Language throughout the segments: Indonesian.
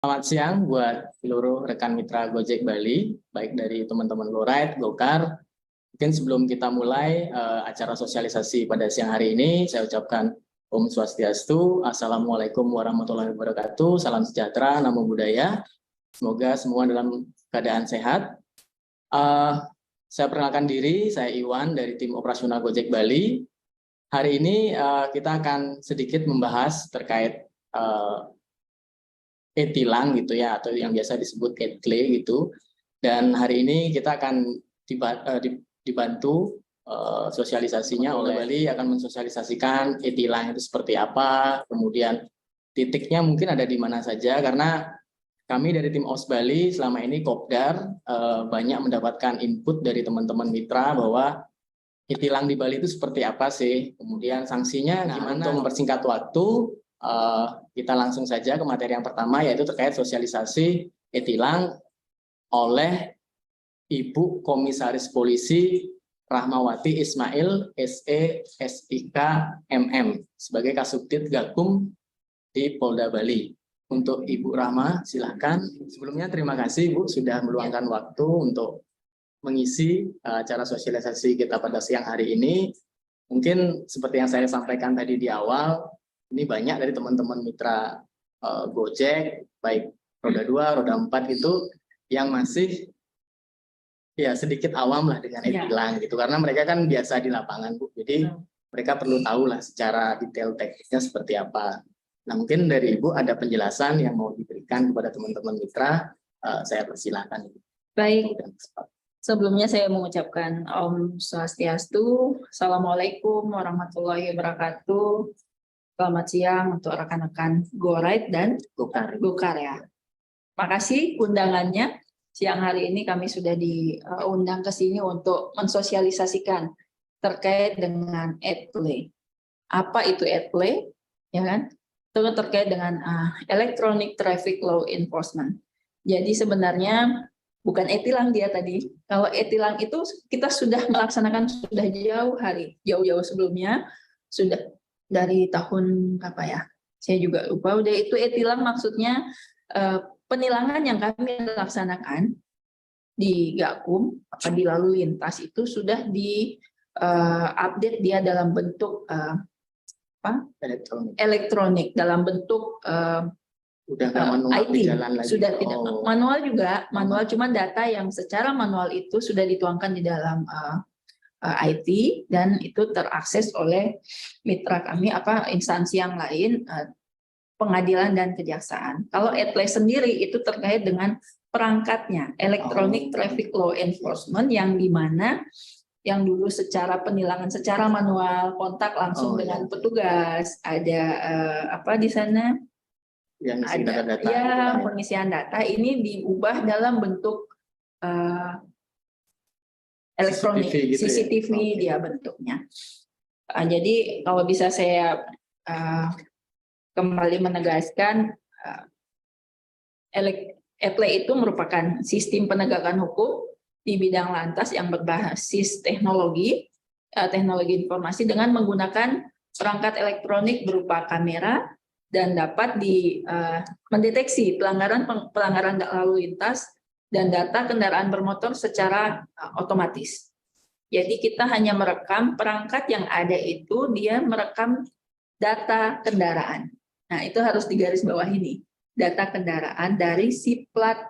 Selamat siang buat seluruh rekan mitra Gojek Bali, baik dari teman-teman Lowride, Gokar. Mungkin sebelum kita mulai acara sosialisasi pada siang hari ini, saya ucapkan Om Swastiastu, Assalamualaikum warahmatullahi wabarakatuh, salam sejahtera, namo buddhaya. Semoga semua dalam keadaan sehat. Saya perkenalkan diri, saya Iwan dari tim operasional Gojek Bali. Hari ini kita akan sedikit membahas terkait e-tilang gitu ya, atau yang biasa disebut e-tle gitu. Dan hari ini kita akan dibantu sosialisasinya oleh Bali, akan mensosialisasikan e-tilang itu seperti apa, kemudian titiknya mungkin ada di mana saja, karena kami dari tim OS Bali selama ini Kopdar banyak mendapatkan input dari teman-teman mitra bahwa e-tilang di Bali itu seperti apa sih, kemudian sanksinya gimana. Untuk mempersingkat waktu, kita langsung saja ke materi yang pertama, yaitu terkait sosialisasi e-tilang oleh Ibu Komisaris Polisi Rahmawati Ismail SE SIK MM sebagai Kasubdit Gakum di Polda Bali. Untuk Ibu Rahma, silakan. Sebelumnya terima kasih Bu sudah meluangkan waktu untuk mengisi acara sosialisasi kita pada siang hari ini. Mungkin seperti yang saya sampaikan tadi di awal, ini banyak dari teman-teman mitra Gojek, baik roda 2, roda 4 itu yang masih ya sedikit awam lah dengan e-tilang gitu, karena mereka kan biasa di lapangan Bu, jadi mereka perlu tahu lah secara detail teknisnya seperti apa. Nah mungkin dari Ibu ada penjelasan yang mau diberikan kepada teman-teman mitra, saya persilahkan. Baik, sebelumnya saya mengucapkan Om Swastiastu, Assalamualaikum warahmatullahi wabarakatuh. Selamat siang untuk rekan-rekan Go-Ride dan Gokar ya. Makasih undangannya. Siang hari ini kami sudah diundang ke sini untuk mensosialisasikan terkait dengan e-tle. Apa itu e-tle? Ya kan? Itu terkait dengan Electronic Traffic Law Enforcement. Jadi sebenarnya bukan e-tilang dia tadi. Kalau e-tilang itu kita sudah melaksanakan sudah jauh-jauh sebelumnya, sudah dari tahun apa ya? Saya juga lupa. Udah itu e-tilang maksudnya penilangan yang kami laksanakan di Gakum di lalu lintas itu sudah di update dia dalam bentuk elektronik dalam bentuk IT. Sudah tidak manual juga, manual cuma data yang secara manual itu sudah dituangkan di dalam IT dan itu terakses oleh mitra kami instansi yang lain, pengadilan dan kejaksaan. Kalau e-tle sendiri itu terkait dengan perangkatnya, Electronic Traffic Law Enforcement, yang dimana yang dulu secara penilangan secara manual, kontak langsung dengan petugas, ada di sana yang ada data, ya pengisian data, ini diubah dalam bentuk elektronik, CCTV ya? Dia bentuknya. Jadi kalau bisa saya kembali menegaskan, e-tle itu merupakan sistem penegakan hukum di bidang lantas yang berbasis teknologi informasi dengan menggunakan perangkat elektronik berupa kamera dan dapat mendeteksi pelanggaran lalu lintas dan data kendaraan bermotor secara otomatis. Jadi kita hanya merekam perangkat yang ada itu, dia merekam data kendaraan. Nah itu harus digarisbawahi nih, data kendaraan dari si plat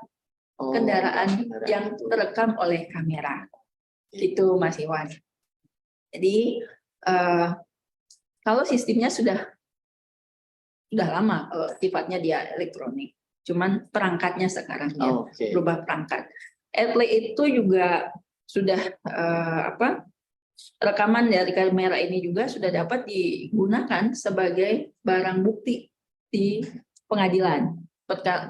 kendaraan yang terekam oleh kamera. Itu Mas Iwan. Jadi kalau sistemnya sudah lama, sifatnya dia elektronik. Cuman perangkatnya sekarang ya berubah perangkat. e-tle itu juga sudah rekaman dari kamera ini juga sudah dapat digunakan sebagai barang bukti di pengadilan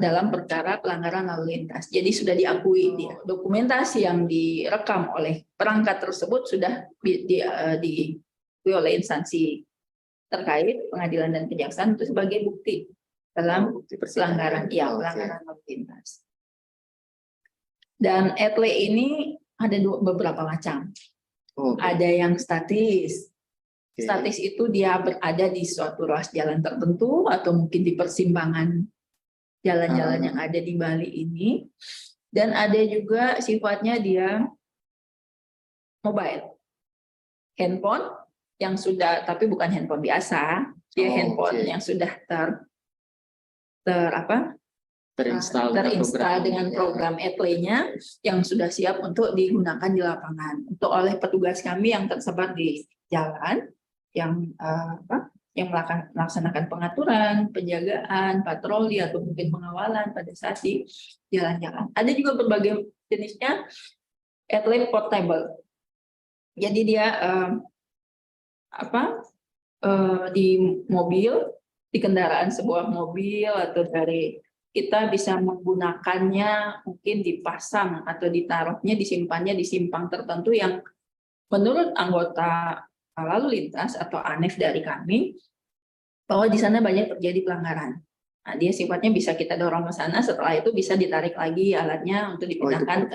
dalam perkara pelanggaran lalu lintas. Jadi sudah diakui dia. Dokumentasi yang direkam oleh perangkat tersebut sudah diakui oleh instansi terkait pengadilan dan kejaksaan itu sebagai bukti dalam pelanggaran lalu lintas. Dan e-tle ini ada beberapa macam. Ada yang statis. Statis itu dia berada di suatu ruas jalan tertentu atau mungkin di persimpangan jalan-jalan yang ada di Bali ini. Dan ada juga sifatnya dia mobile. Handphone yang sudah, tapi bukan handphone biasa, dia handphone yang sudah terinstall dengan program Etley-nya yang sudah siap untuk digunakan di lapangan untuk oleh petugas kami yang tersebar di jalan yang melaksanakan pengaturan, penjagaan, patroli atau mungkin pengawalan pada saat di jalan-jalan. Ada juga berbagai jenisnya Etley portable. Jadi dia di mobil, di kendaraan sebuah mobil atau dari kita bisa menggunakannya mungkin dipasang atau ditaruhnya disimpannya di simpang tertentu yang menurut anggota lalu lintas atau ANEF dari kami bahwa di sana banyak terjadi pelanggaran. Nah, dia sifatnya bisa kita dorong ke sana, setelah itu bisa ditarik lagi alatnya untuk dipindahkan.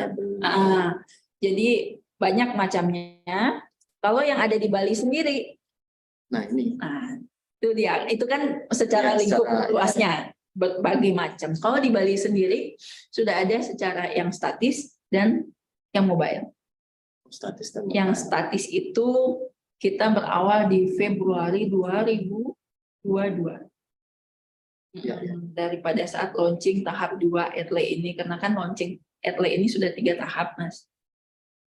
Jadi banyak macamnya. Kalau yang ada di Bali sendiri, itu dia. Itu kan secara lingkup luasnya berbagai macam. Kalau di Bali sendiri sudah ada secara yang statis dan yang mobile. Yang statis itu kita berawal di Februari 2022. Daripada saat launching tahap 2 Etley ini, karena kan launching Etley ini sudah 3 tahap, Mas.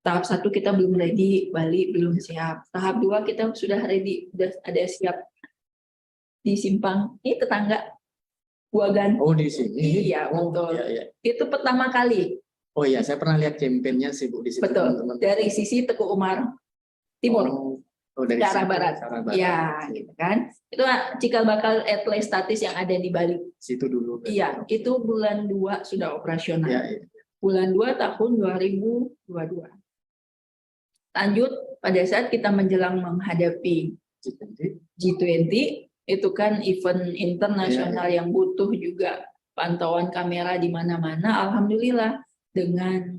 Tahap 1 kita belum ready, Bali belum siap. Tahap 2 kita sudah ready, sudah ada siap di simpang. Ini tetangga Buagan. Oh, di sini. Iya, betul. Itu pertama kali. Oh iya, saya pernah lihat kampanyenya sih Bu di sini. Betul. Teman-teman. Dari sisi Teguh Umar Timur. Dari arah barat. Ya, gitu kan. Itu cikal bakal Etley statis yang ada di Bali. Situ dulu. Iya, itu bulan 2 sudah operasional. Ya. Bulan 2 tahun 2022. Lanjut pada saat kita menjelang menghadapi G20, itu kan event internasional yang butuh juga pantauan kamera di mana-mana. Alhamdulillah dengan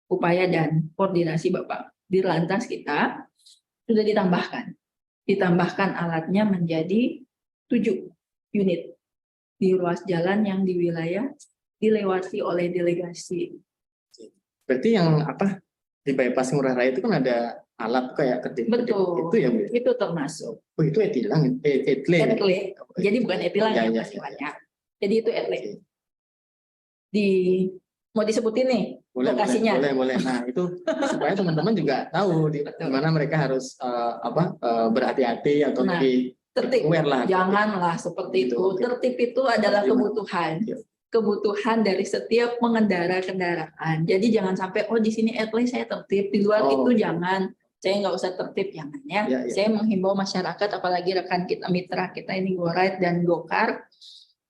upaya dan koordinasi Bapak Dirlantas kita sudah ditambahkan alatnya menjadi 7 unit di ruas jalan yang di wilayah dilewati oleh delegasi. Berarti yang di bypass Ngurah Rai itu kan ada alat kayak kedip. Betul. Itu ya Bu? Itu termasuk. Oh, itu etilang, Etley. Jadi bukan etilang ya. Jadi itu Etley. Mau disebutin nih lokasinya? Boleh. Nah, itu supaya teman-teman juga tahu di mana mereka harus berhati-hati atau lebih tertib. Aware lah. Janganlah seperti itu. Tertib itu adalah kebutuhan. Kebutuhan dari setiap pengendara kendaraan. Jadi jangan sampai di sini Etley saya tertib, di luar itu jangan. Saya nggak usah tertib, jangan ya. Saya menghimbau masyarakat, apalagi rekan kita, mitra kita ini GoRide dan GoCar,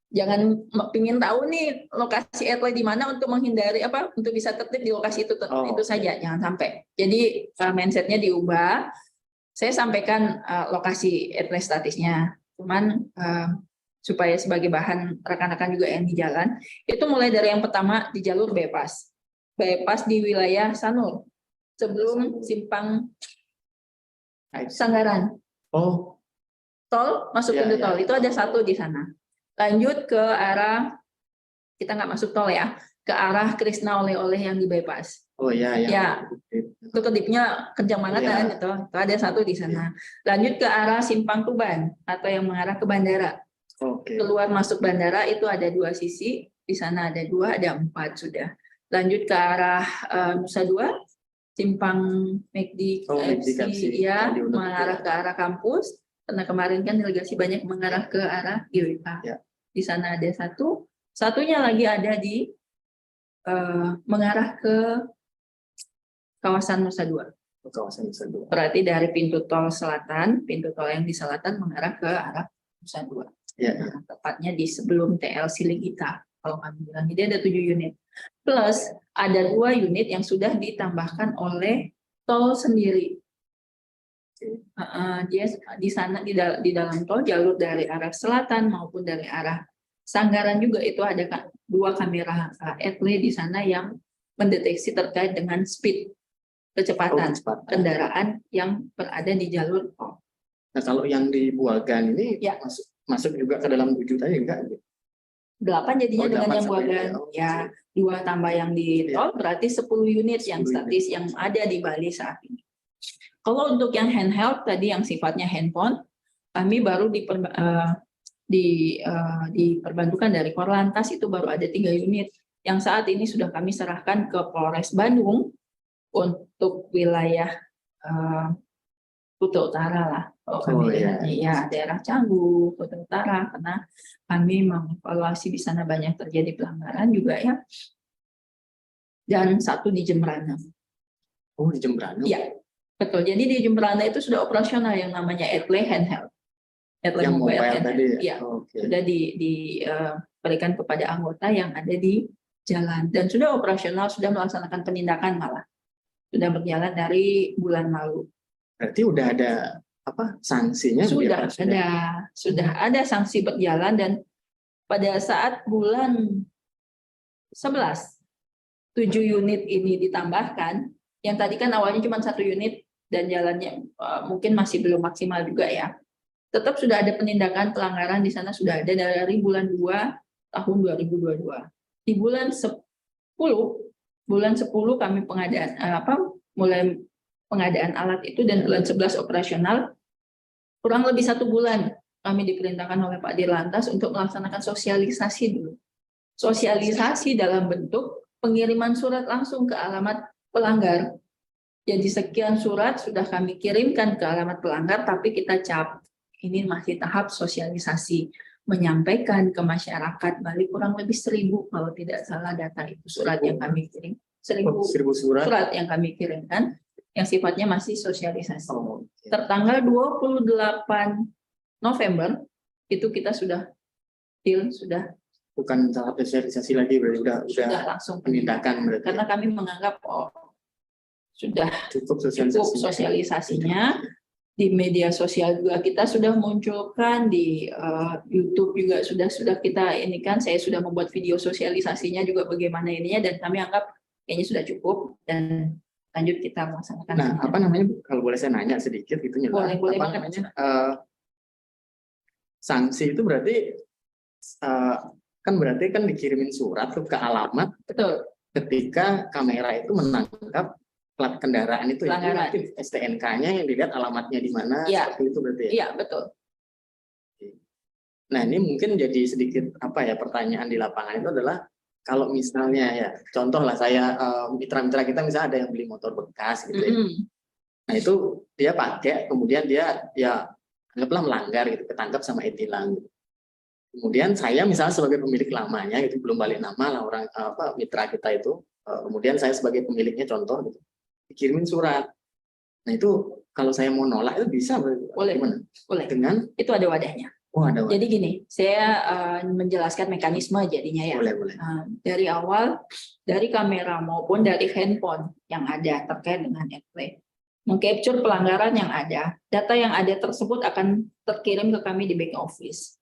jangan pingin tahu nih lokasi Etley di mana untuk menghindari untuk bisa tertib di lokasi itu itu saja, jangan sampai. Jadi mindsetnya diubah. Saya sampaikan lokasi Etley statisnya, cuman supaya sebagai bahan rekan-rekan juga yang di jalan, itu mulai dari yang pertama di jalur bypass di wilayah Sanur sebelum simpang Sanggaran. Tol masuk pintu tol itu ada 1 di sana. Lanjut ke arah, kita nggak masuk tol ya, ke arah Krisna oleh-oleh yang di bypass. Ya. Itu kedipnya kencang banget kan itu ada 1 di sana. Lanjut ke arah simpang Tuban atau yang mengarah ke bandara. Keluar masuk bandara itu ada 2 sisi, di sana ada 2, ada 4 sudah. Lanjut ke arah Nusa Dua, simpang McD KFC, mengarah ke arah kampus. Karena kemarin kan delegasi banyak mengarah ke arah GWK. Di sana ada 1, satunya lagi ada di mengarah ke kawasan Nusa Dua. Berarti dari pintu tol selatan, pintu tol yang di selatan mengarah ke arah Nusa Dua. Tepatnya di sebelum TL Siligita. Kalau kami bilang, jadi ada 7 unit. Plus ada 2 unit yang sudah ditambahkan oleh tol sendiri. Dia di sana di dalam tol jalur dari arah selatan maupun dari arah Sanggaran juga itu ada 2 kamera Etley di sana yang mendeteksi terkait dengan speed kecepatan kendaraan yang berada di jalur tol. Nah, kalau yang di Buagan ini masuk juga ke dalam 7 tadi enggak? 8 jadinya Oh, dengan 8 yang sampai buagan. oh, Ya, 2 tambah yang di tol berarti 10 unit yang 10 unit. statis yang ada di Bali saat ini. Kalau untuk yang handheld tadi yang sifatnya handphone, kami baru diperbantukan dari Korlantas itu baru ada 3 unit yang saat ini sudah kami serahkan ke Polres Bandung untuk wilayah Kuta Utara lah. Kalau kami ya daerah Canggu, Kuta Utara, karena kami mengevaluasi di sana banyak terjadi pelanggaran juga ya. Dan 1 di Jembrana. Oh, di Jembrana. Iya, betul. Jadi di Jembrana itu sudah operasional yang namanya Etle handheld. Etle Yang mobile mobile handheld. tadi. Iya, Okay. sudah diberikan kepada anggota yang ada di jalan dan sudah operasional, sudah melaksanakan penindakan malah. Sudah berjalan dari bulan lalu. Berarti udah ada apa sanksinya? Sudah ada sanksi berjalan dan pada saat bulan 11 7 unit ini ditambahkan, yang tadi kan awalnya cuma 1 unit dan jalannya mungkin masih belum maksimal juga ya. Tetap sudah ada penindakan pelanggaran di sana, sudah ada dari bulan 2 tahun 2022. Di bulan 10 kami mulai pengadaan alat itu dan bulan 11 operasional. Kurang lebih 1 bulan kami diperintahkan oleh Pak Dirlantas untuk melaksanakan sosialisasi dulu. Sosialisasi dalam bentuk pengiriman surat langsung ke alamat pelanggar. Jadi sekian surat sudah kami kirimkan ke alamat pelanggar, tapi kita cap. Ini masih tahap sosialisasi. Menyampaikan ke masyarakat Bali kurang lebih 1.000 kalau tidak salah data itu surat yang kami kirim. 1.000 surat yang kami kirimkan yang sifatnya masih sosialisasi. Tertanggal 28 November itu kita sudah bukan tahap sosialisasi lagi, berarti sudah langsung penindakan berarti. Karena kami menganggap sudah cukup sosialisasinya. Di media sosial juga kita sudah munculkan, di YouTube juga sudah kita ini kan, saya sudah membuat video sosialisasinya juga bagaimana ininya, dan kami anggap kayaknya sudah cukup dan lanjut kita melaksanakan. Nah, apa namanya, kalau boleh saya nanya sedikit gitu boleh apa banget. namanya, sanksi itu berarti kan berarti kan dikirimin surat tuh ke alamat. Betul. Ketika kamera itu menangkap plat kendaraan itu ya, berarti STNK-nya yang dilihat alamatnya di mana, seperti itu berarti ya? Iya, betul. Nah, ini mungkin jadi sedikit pertanyaan di lapangan itu adalah kalau misalnya ya, contoh lah saya mitra-mitra kita misalnya ada yang beli motor bekas gitu ya. Nah, itu dia pakai, kemudian dia ya anggaplah melanggar gitu, ketangkap sama e-tilang. Kemudian saya misalnya sebagai pemilik lamanya itu belum balik nama lah orang mitra kita itu, kemudian saya sebagai pemiliknya contoh gitu, dikirimin surat. Nah, itu kalau saya mau nolak itu bisa? Boleh. Gimana? Boleh. Dengan itu ada wadahnya. Oh, ada wadah. Jadi gini, saya menjelaskan mekanisme jadinya ya. Boleh. Dari awal, dari kamera maupun dari handphone yang ada terkait dengan Etle, mengcapture pelanggaran yang ada, data yang ada tersebut akan terkirim ke kami di back office.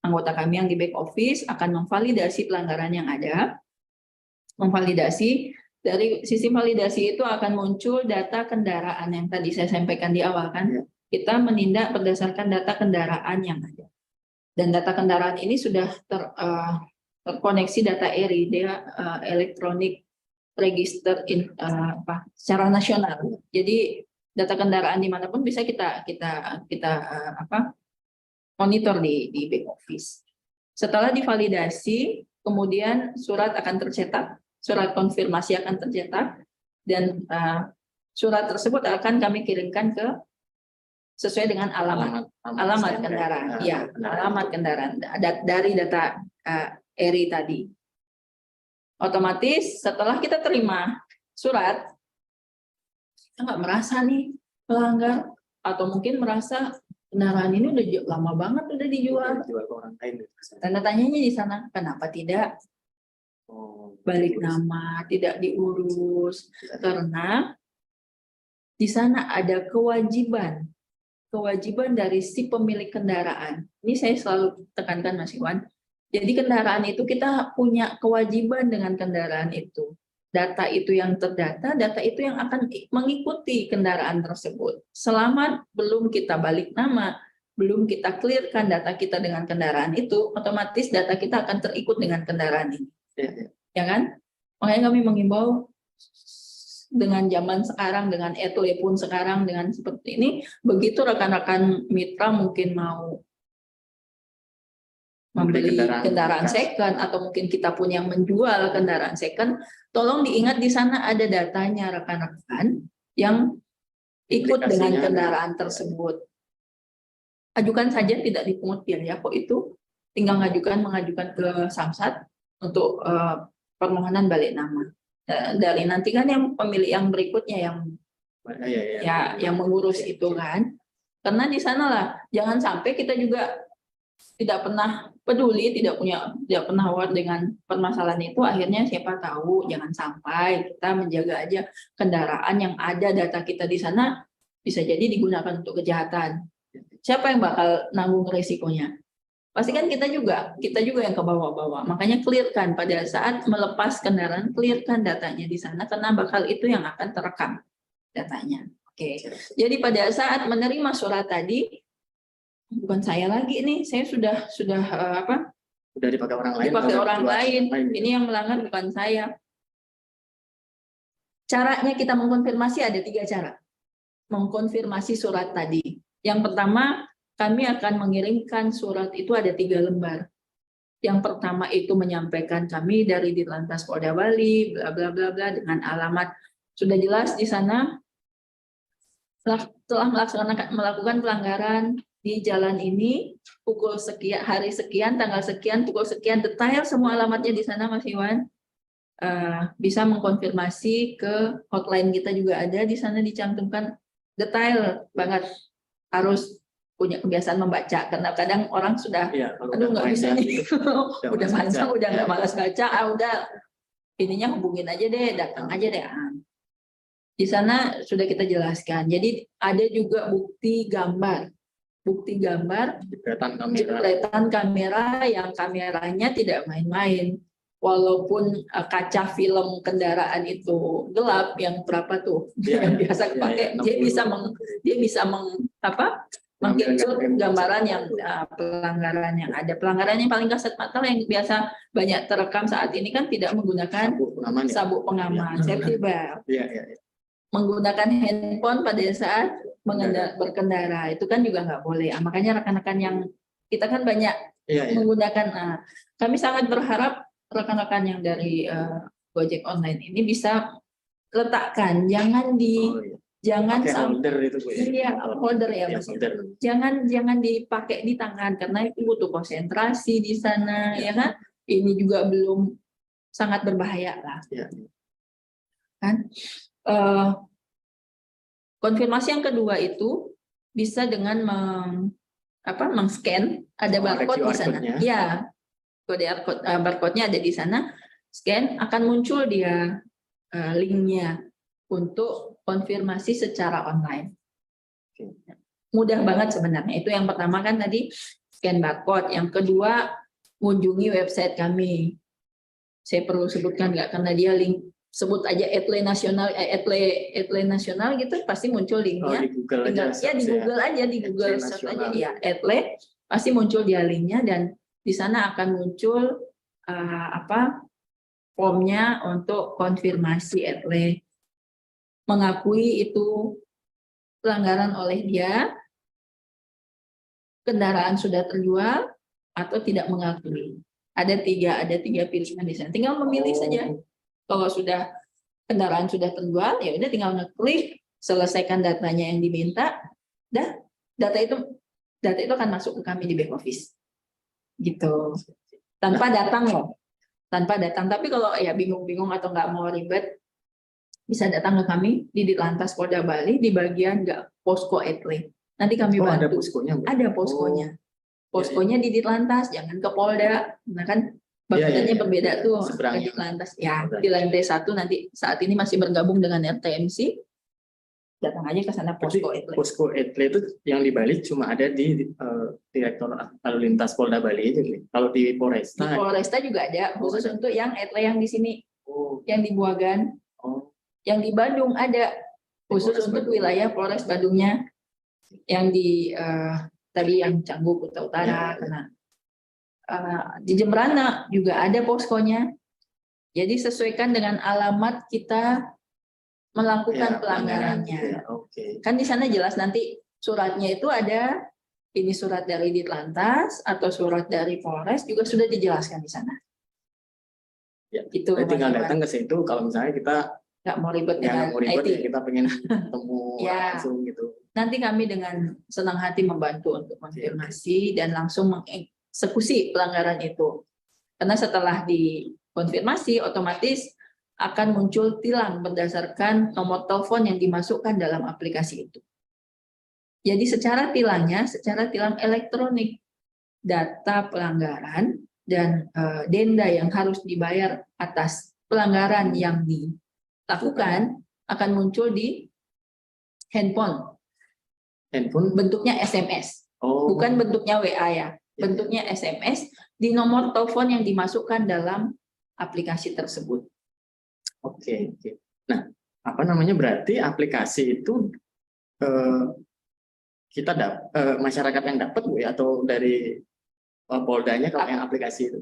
Anggota kami yang di back office akan memvalidasi pelanggaran yang ada, memvalidasi. Dari sisi validasi itu akan muncul data kendaraan yang tadi saya sampaikan di awal kan. Ya. Kita menindak berdasarkan data kendaraan yang ada. Dan data kendaraan ini sudah terkoneksi data ERI, dia Electronic Register secara nasional. Jadi data kendaraan dimanapun bisa kita monitor di back office. Setelah divalidasi, kemudian surat akan tercetak. Surat konfirmasi akan tercetak dan surat tersebut akan kami kirimkan sesuai dengan alamat kendaraan. Ya, alamat kendaraan dari data ERI tadi. Otomatis setelah kita terima surat, kita nggak merasa nih pelanggar, atau mungkin merasa kendaraan ini udah lama banget udah dijual. Dijual ke orang lain. Tanda tanyanya di sana, kenapa tidak balik nama, tidak diurus, karena di sana ada kewajiban dari si pemilik kendaraan. Ini saya selalu tekankan Mas Iwan. Jadi kendaraan itu kita punya kewajiban dengan kendaraan itu. Data itu yang terdata, data itu yang akan mengikuti kendaraan tersebut. Selama belum kita balik nama, belum kita clearkan data kita dengan kendaraan itu, otomatis data kita akan terikut dengan kendaraan ini. Ya kan? Makanya kami mengimbau dengan zaman sekarang, dengan etle pun sekarang, dengan seperti ini, begitu rekan-rekan mitra mungkin mau membeli kendaraan second, atau mungkin kita pun yang menjual kendaraan second, tolong diingat di sana ada datanya rekan-rekan yang ikut dengan kendaraan tersebut. Ajukan saja, tidak dipungut biaya kok itu, tinggal mengajukan ke Samsat untuk permohonan balik nama. Dari nanti kan yang pemilik yang berikutnya yang mengurus itu kan. Karena di sanalah jangan sampai kita juga tidak pernah peduli, tidak pernah aware dengan permasalahan itu, akhirnya siapa tahu, jangan sampai kita menjaga aja kendaraan yang ada data kita di sana bisa jadi digunakan untuk kejahatan. Siapa yang bakal nanggung resikonya? Pasti kan kita juga yang ke bawah-bawah. Makanya clearkan pada saat melepas kendaraan, clearkan datanya di sana karena bakal itu yang akan terekam datanya. Oke. Jadi pada saat menerima surat tadi, bukan saya lagi nih, saya sudah dipakai orang lain. Dipakai orang lain. Ini yang melanggar bukan saya. Caranya kita mengkonfirmasi ada 3 cara. Mengkonfirmasi surat tadi. Yang pertama, kami akan mengirimkan surat itu ada 3 lembar. Yang pertama itu menyampaikan kami dari Ditlantas Polda Bali, bla bla bla bla, dengan alamat sudah jelas di sana telah melakukan pelanggaran di jalan ini pukul sekian, hari sekian, tanggal sekian, pukul sekian, detail semua alamatnya di sana Mas Iwan. Bisa mengkonfirmasi ke hotline kita juga ada di sana dicantumkan detail banget, harus punya kebiasaan membaca karena kadang orang sudah aduh nggak bisa nih udah panjang udah nggak malas baca, udah ininya hubungin aja deh, datang aja deh. Di sana sudah kita jelaskan. Jadi ada juga bukti gambar jepretan kamera yang kameranya tidak main-main. Walaupun kaca film kendaraan itu gelap, yang berapa tuh yang biasa pakai, dia bisa meng-capture gambaran yang pelanggaran yang ada. Pelanggaran yang paling kasat mata yang biasa banyak terekam saat ini kan tidak menggunakan sabuk pengaman, safety belt. Menggunakan handphone pada saat berkendara itu kan juga nggak boleh. Makanya rekan-rekan yang kita kan banyak menggunakan. Kami sangat berharap rekan-rekan yang dari Gojek online ini bisa letakkan, jangan holder itu Bu. Iya, holder ya Mas. Jangan dipakai di tangan karena itu butuh konsentrasi di sana ya kan. Ini juga belum sangat berbahaya lah. Kan? Konfirmasi yang kedua itu bisa dengan meng-scan, ada barcode di sana. Ya, kode barcode-nya ada di sana. Scan akan muncul dia linknya untuk konfirmasi secara online. Mudah banget sebenarnya. Itu yang pertama kan tadi scan barcode. Yang kedua kunjungi website kami. Saya perlu sebutkan nggak karena dia link. Sebut aja etle nasional gitu pasti muncul linknya. Di Google aja. Di Google search aja ya etle pasti muncul dia linknya dan di sana akan muncul formnya untuk konfirmasi etle mengakui itu pelanggaran oleh dia, kendaraan sudah terjual atau tidak mengakui. Ada tiga pilihan di sana. Tinggal memilih saja. Kalau sudah kendaraan sudah terjual, ya udah tinggal ngeklik, selesaikan datanya yang diminta, data itu akan masuk ke kami di back office, gitu. Tanpa datang. Tapi kalau ya bingung-bingung atau nggak mau ribet, bisa datang ke kami di Ditlantas Polda Bali di bagian posko etle. Nanti kami bantu. Ada poskonya. Poskonya di Ditlantas, jangan ke Polda. Nah kan bagiannya berbeda tuh. Di Ditlantas. Ya, di lantai 1 nanti saat ini masih bergabung dengan RTMC. Datang aja ke sana posko etle. Posko etle itu yang di Bali cuma ada di Direktorat Lalu Lintas Polda Bali aja. Kalau di Polresta. Di Polresta juga ada khusus untuk yang etle yang di sini. Yang di Buagan. Yang di Bandung ada khusus untuk wilayah Polres Bandungnya. Yang di tadi yang Canggu Kuta Utara, Ya. karena di Jembrana juga ada poskonya. Jadi sesuaikan dengan alamat kita melakukan Ya, pelanggarannya. ya, oke. Kan di sana jelas nanti suratnya itu ada, ini surat dari Ditlantas atau surat dari Polres juga sudah dijelaskan di sana. Ya, Itu jadi tinggal Mas Iwan. datang ke situ kalau misalnya kita Nggak mau ribet nggak dengan mau ribet IT. ya kita pengen ketemu Ya. langsung gitu. Nanti kami dengan senang hati membantu untuk konfirmasi dan langsung mengeksekusi pelanggaran itu. Karena setelah dikonfirmasi otomatis akan muncul tilang berdasarkan nomor telepon yang dimasukkan dalam aplikasi itu. Jadi secara tilang elektronik, data pelanggaran dan denda yang harus dibayar atas pelanggaran yang dilakukan akan muncul di handphone. Bentuknya SMS, Oh. bukan bentuknya WA ya. Bentuknya SMS di nomor telepon yang dimasukkan dalam aplikasi tersebut. Oke. Nah, apa namanya berarti aplikasi itu kita masyarakat yang dapat Bu ya, atau dari Poldanya kalau yang aplikasi itu?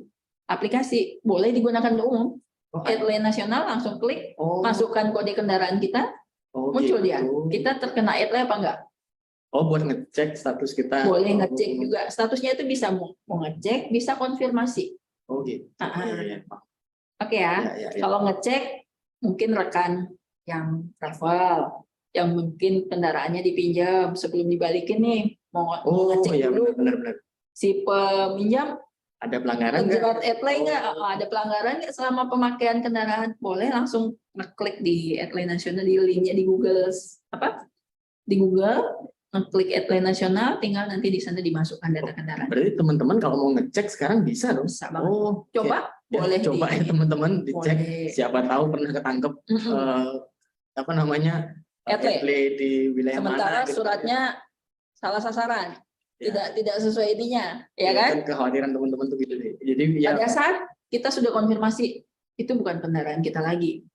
Aplikasi boleh digunakan untuk umum. Oh, Headline nasional langsung klik, oh, masukkan kode kendaraan kita, muncul gitu. dia. Kita terkena headline apa enggak? Oh, buat ngecek status kita. Boleh ngecek juga. Statusnya itu bisa mau ngecek, bisa konfirmasi. Oh gitu. Iya. Oke ya. Ya. Kalau ngecek, mungkin rekan yang travel, yang mungkin kendaraannya dipinjam sebelum dibalikin nih, mau ngecek iya, dulu. benar. Si peminjam ada pelanggaran nggak? terjerat headline nggak? Ada pelanggaran nggak selama pemakaian kendaraan? Boleh langsung ngeklik di headline nasional, di linknya di Google Di Google, ngeklik headline nasional, tinggal nanti di sana dimasukkan data kendaraan. Berarti teman-teman kalau mau ngecek sekarang bisa dong? Bisa banget. Coba, boleh coba ya teman-teman dicek. Boleh. Siapa tahu pernah ketangkep apa namanya headline di wilayah sementara mana? Gitu. Suratnya salah sasaran. Tidak sesuai ininya, ya kan? Kekhawatiran teman-teman tuh gitu deh. Jadi pada saat kita sudah konfirmasi itu bukan kendaraan kita lagi,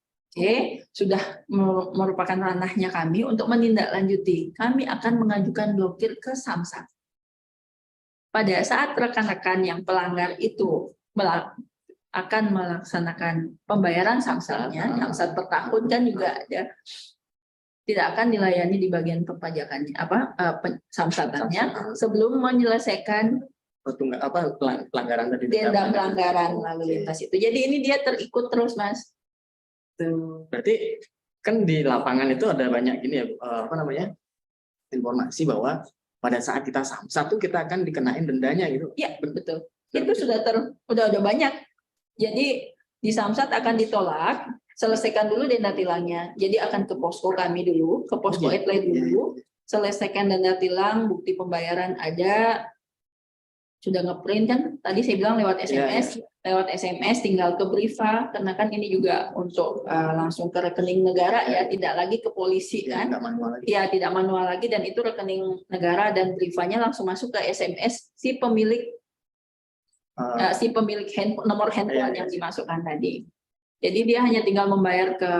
sudah merupakan ranahnya kami untuk menindaklanjuti. Kami akan mengajukan blokir ke Samsat. Pada saat rekan-rekan yang pelanggar itu akan melaksanakan pembayaran samsatnya, samsat per tahun kan juga ada. Tidak akan dilayani di bagian perpajakannya samsatannya sebelum menyelesaikan pelanggaran tadi, denda pelanggaran lalu lintas itu. Jadi ini dia terikut terus Mas. Tuh. Berarti kan di lapangan itu ada banyak gini ya informasi bahwa pada saat kita samsat tuh kita akan dikenain dendanya gitu. Iya betul. Itu sudah udah banyak. Jadi di samsat akan ditolak. Selesaikan dulu denda tilangnya. Jadi akan ke posko kami dulu, ke posko headline dulu. Selesaikan denda tilang, bukti pembayaran ada. Sudah ngeprint kan? Tadi saya bilang lewat SMS. Lewat SMS tinggal ke Briva, karena kan ini juga untuk langsung ke rekening negara ya, tidak lagi ke polisi kan? Ya, tidak manual lagi, dan itu rekening negara dan Brivanya langsung masuk ke SMS si pemilik nomor handphone yang dimasukkan tadi. Jadi dia hanya tinggal membayar ke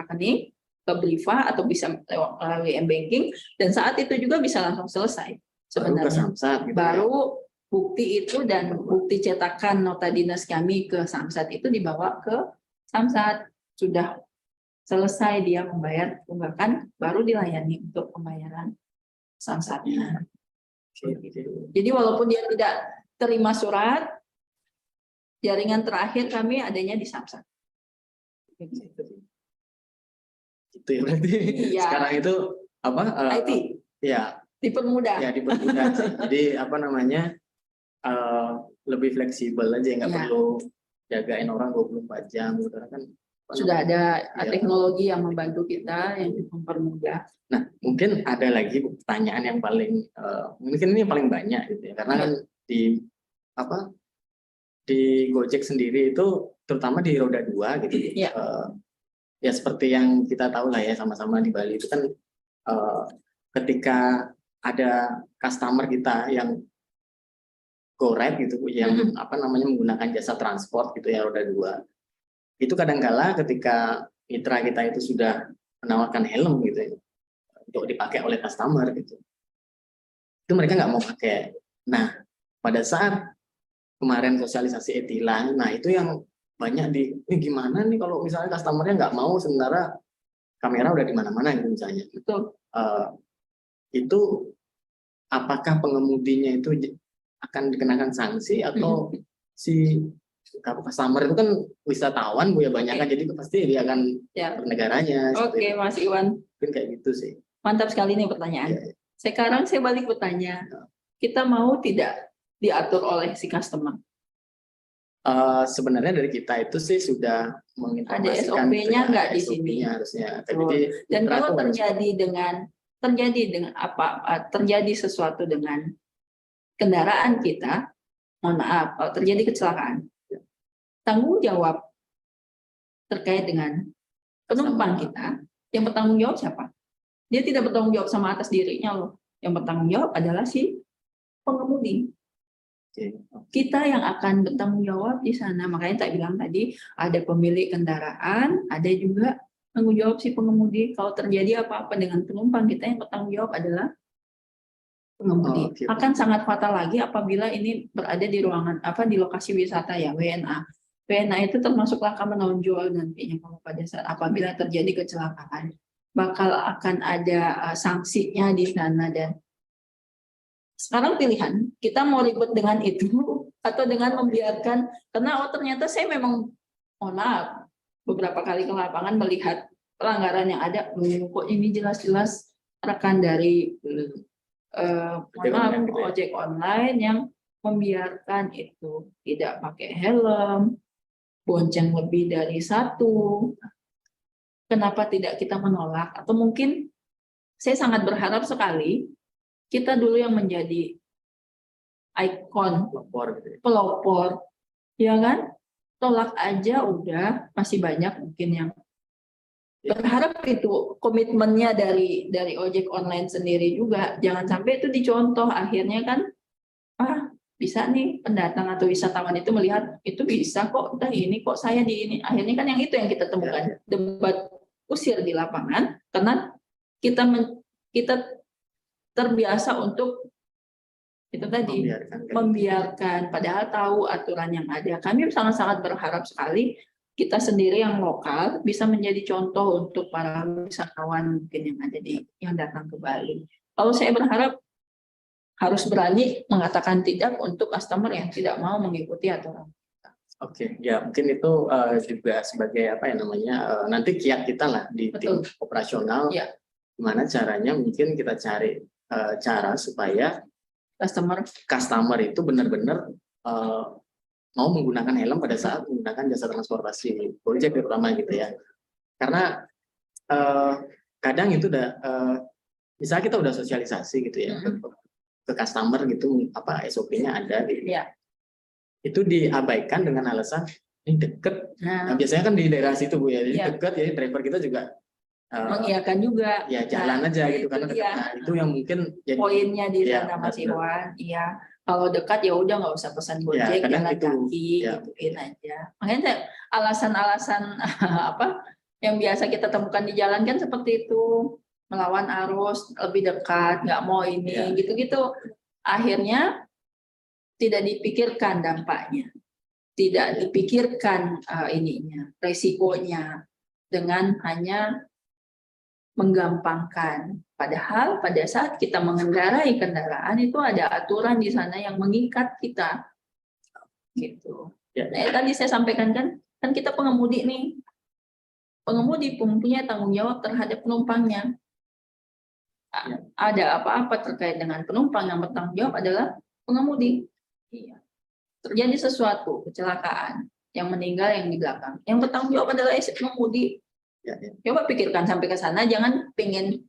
rekening, ke Briva, atau bisa lewat melalui m-banking, dan saat itu juga bisa langsung selesai sebenarnya. Baru bukti itu dan bukti cetakan nota dinas kami ke Samsat itu dibawa ke Samsat. Sudah selesai dia membayar tunggakan, baru dilayani untuk pembayaran Samsatnya. Jadi walaupun dia tidak terima surat, jaringan terakhir kami adanya di Samsat. Itu ya berarti sekarang itu apa? IT. Ya. Dipermudah. Ya dipermudah sih. Jadi lebih fleksibel aja, nggak perlu jagain orang 24 jam gitu kan. Sudah ada teknologi yang membantu kita, yang mempermudah. Nah, mungkin ada lagi pertanyaan yang paling mungkin ini yang paling banyak gitu ya, karena kan di Gojek sendiri itu terutama di roda 2 gitu ya. Ya seperti yang kita tahu lah ya sama-sama di Bali itu kan ketika ada customer kita yang GoRide gitu yang menggunakan jasa transport gitu ya roda 2, itu kadangkala ketika mitra kita itu sudah menawarkan helm gitu ya, untuk dipakai oleh customer gitu, itu mereka nggak mau pakai. Nah, pada saat kemarin sosialisasi e-tilang, nah itu yang banyak gimana nih kalau misalnya customernya nggak mau sementara kamera udah di mana-mana gitu misalnya. Itu apakah pengemudinya itu akan dikenakan sanksi atau si customer itu kan wisatawan Bu ya banyak kan, jadi pasti dia akan bernegaranya. Oke, Mas Iwan. Mungkin kayak gitu sih. Mantap sekali nih pertanyaan. Sekarang saya balik bertanya, kita mau tidak diatur oleh si customer? Sebenarnya dari kita itu sih sudah menginformasikan. Ada SOP-nya nggak di sini? Harusnya. Dan kalau terjadi sesuatu dengan kendaraan kita, mohon maaf, kalau terjadi kecelakaan, tanggung jawab terkait dengan penumpang kita, yang bertanggung jawab siapa? Dia tidak bertanggung jawab sama atas dirinya loh. Yang bertanggung jawab adalah si pengemudi. Kita yang akan bertanggung jawab di sana. Makanya tak bilang tadi ada pemilik kendaraan, ada juga tanggung jawab si pengemudi. Kalau terjadi apa-apa dengan penumpang, kita yang bertanggung jawab adalah pengemudi. Akan sangat fatal lagi apabila ini berada di ruangan di lokasi wisata ya, WNA. WNA itu termasuk laka menonjol nantinya kalau pada saat apabila terjadi kecelakaan. Bakal akan ada sanksinya di sana. Dan sekarang pilihan, kita mau ribet dengan itu atau dengan membiarkan, karena ternyata saya memang beberapa kali ke lapangan melihat pelanggaran yang ada. Kok ini jelas-jelas rekan dari ojek online yang membiarkan itu tidak pakai helm, bonceng lebih dari satu. Kenapa tidak kita menolak? Atau mungkin saya sangat berharap sekali kita dulu yang menjadi ikon, pelopor, ya kan? Tolak aja udah, masih banyak mungkin yang berharap itu komitmennya dari ojek online sendiri juga. Jangan sampai itu dicontoh, akhirnya kan bisa nih pendatang atau wisatawan itu melihat itu bisa kok, ini kok saya di ini. Akhirnya kan yang itu yang kita temukan, debat usir di lapangan, karena kita terbiasa untuk itu tadi membiarkan padahal tahu aturan yang ada. Kami sangat-sangat berharap sekali kita sendiri yang lokal bisa menjadi contoh untuk para wisatawan mungkin yang datang ke Bali. Kalau saya berharap harus berani mengatakan tidak untuk customer yang tidak mau mengikuti aturan. Oke, ya mungkin itu juga sebagai nanti kiat kita lah di tim operasional. Gimana caranya mungkin kita cari cara supaya customer itu benar-benar mau menggunakan helm pada saat menggunakan jasa transportasi Gojek terutama gitu ya. Karena kadang itu misalnya kita udah sosialisasi gitu ya ke customer gitu, SOP-nya ada gitu. Itu diabaikan dengan alasan ini deket. Nah, biasanya kan di daerah situ Bu ya, jadi deket, jadi driver kita juga mengiyakan juga. Ya jalan aja gitu kan. Nah, itu yang mungkin jadi poinnya di sana Mas Iwan. Iya, kalau dekat ya udah nggak usah pesan Gojek, jalan kaki, gituin aja. Makanya alasan-alasan yang biasa kita temukan di jalan kan seperti itu, melawan arus, lebih dekat, nggak mau ini, gitu-gitu. Akhirnya tidak dipikirkan dampaknya, tidak dipikirkan resikonya, dengan hanya menggampangkan. Padahal pada saat kita mengendarai kendaraan itu ada aturan di sana yang mengikat kita, gitu. Tadi saya sampaikan kan kita pengemudi nih, pengemudi mempunyai tanggung jawab terhadap penumpangnya. Ada apa-apa terkait dengan penumpang, yang bertanggung jawab adalah pengemudi. Terjadi sesuatu kecelakaan, yang meninggal yang di belakang, yang bertanggung jawab adalah pengemudi. Coba pikirkan sampai ke sana, jangan pingin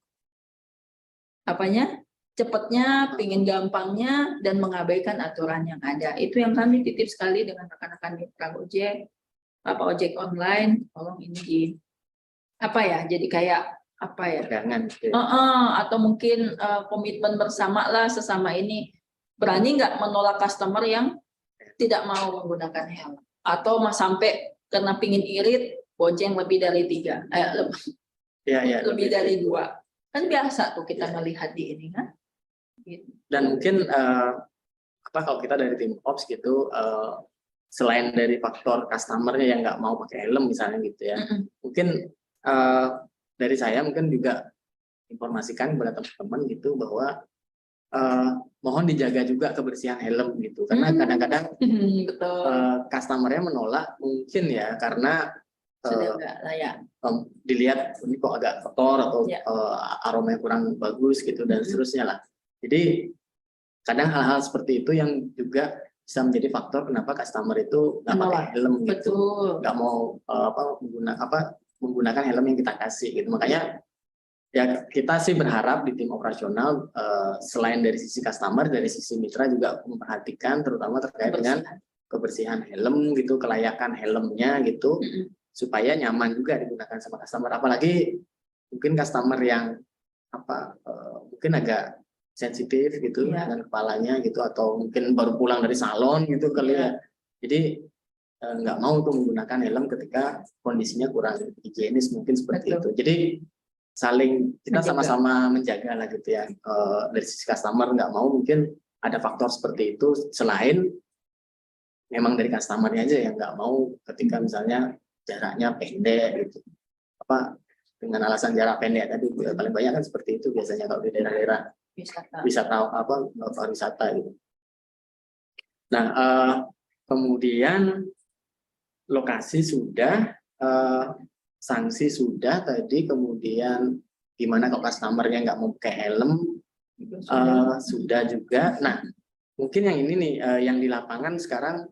cepatnya, pingin gampangnya, dan mengabaikan aturan yang ada. Itu yang kami titip sekali dengan rekan-rekan mitra Gojek, ojek online, tolong ini jadi kayak atau mungkin komitmen bersama lah sesama ini. Berani nggak menolak customer yang tidak mau menggunakan helm, atau sampai karena pingin irit bonceng lebih dari 3, lebih dari 2, kan biasa tuh kita melihat di ini kan, Dan mungkin kalau kita dari tim ops gitu, selain dari faktor customer-nya yang nggak mau pakai helm misalnya gitu ya, mungkin dari saya mungkin juga informasikan kepada teman-teman gitu bahwa mohon dijaga juga kebersihan helm gitu, karena kadang-kadang customer-nya menolak mungkin ya karena sudah nggak layak, dilihat ini kok agak kotor atau aromanya kurang bagus gitu dan seterusnya lah. Jadi kadang hal-hal seperti itu yang juga bisa menjadi faktor kenapa customer itu nggak pakai helm gitu, nggak mau menggunakan helm yang kita kasih gitu. Makanya ya kita sih berharap di tim operasional selain dari sisi customer, dari sisi mitra juga memperhatikan terutama terkait dengan kebersihan helm gitu, kelayakan helmnya gitu, supaya nyaman juga digunakan sama customer. Apalagi mungkin customer yang mungkin agak sensitif gitu dengan kepalanya gitu, atau mungkin baru pulang dari salon gitu kali ya. Jadi nggak mau tuh menggunakan helm ketika kondisinya kurang higienis mungkin seperti itu. Jadi kita sama-sama menjaga lah gitu ya, dari sisi customer nggak mau mungkin ada faktor seperti itu, selain memang dari customernya aja yang nggak mau ketika misalnya jaraknya pendek gitu, dengan alasan jarak pendek tadi paling banyak kan seperti itu biasanya kalau di daerah-daerah wisata gitu. Nah kemudian lokasi sudah, sanksi sudah tadi, kemudian gimana kalau customer-nya nggak mau pakai helm sudah juga. Nah mungkin yang ini nih yang di lapangan sekarang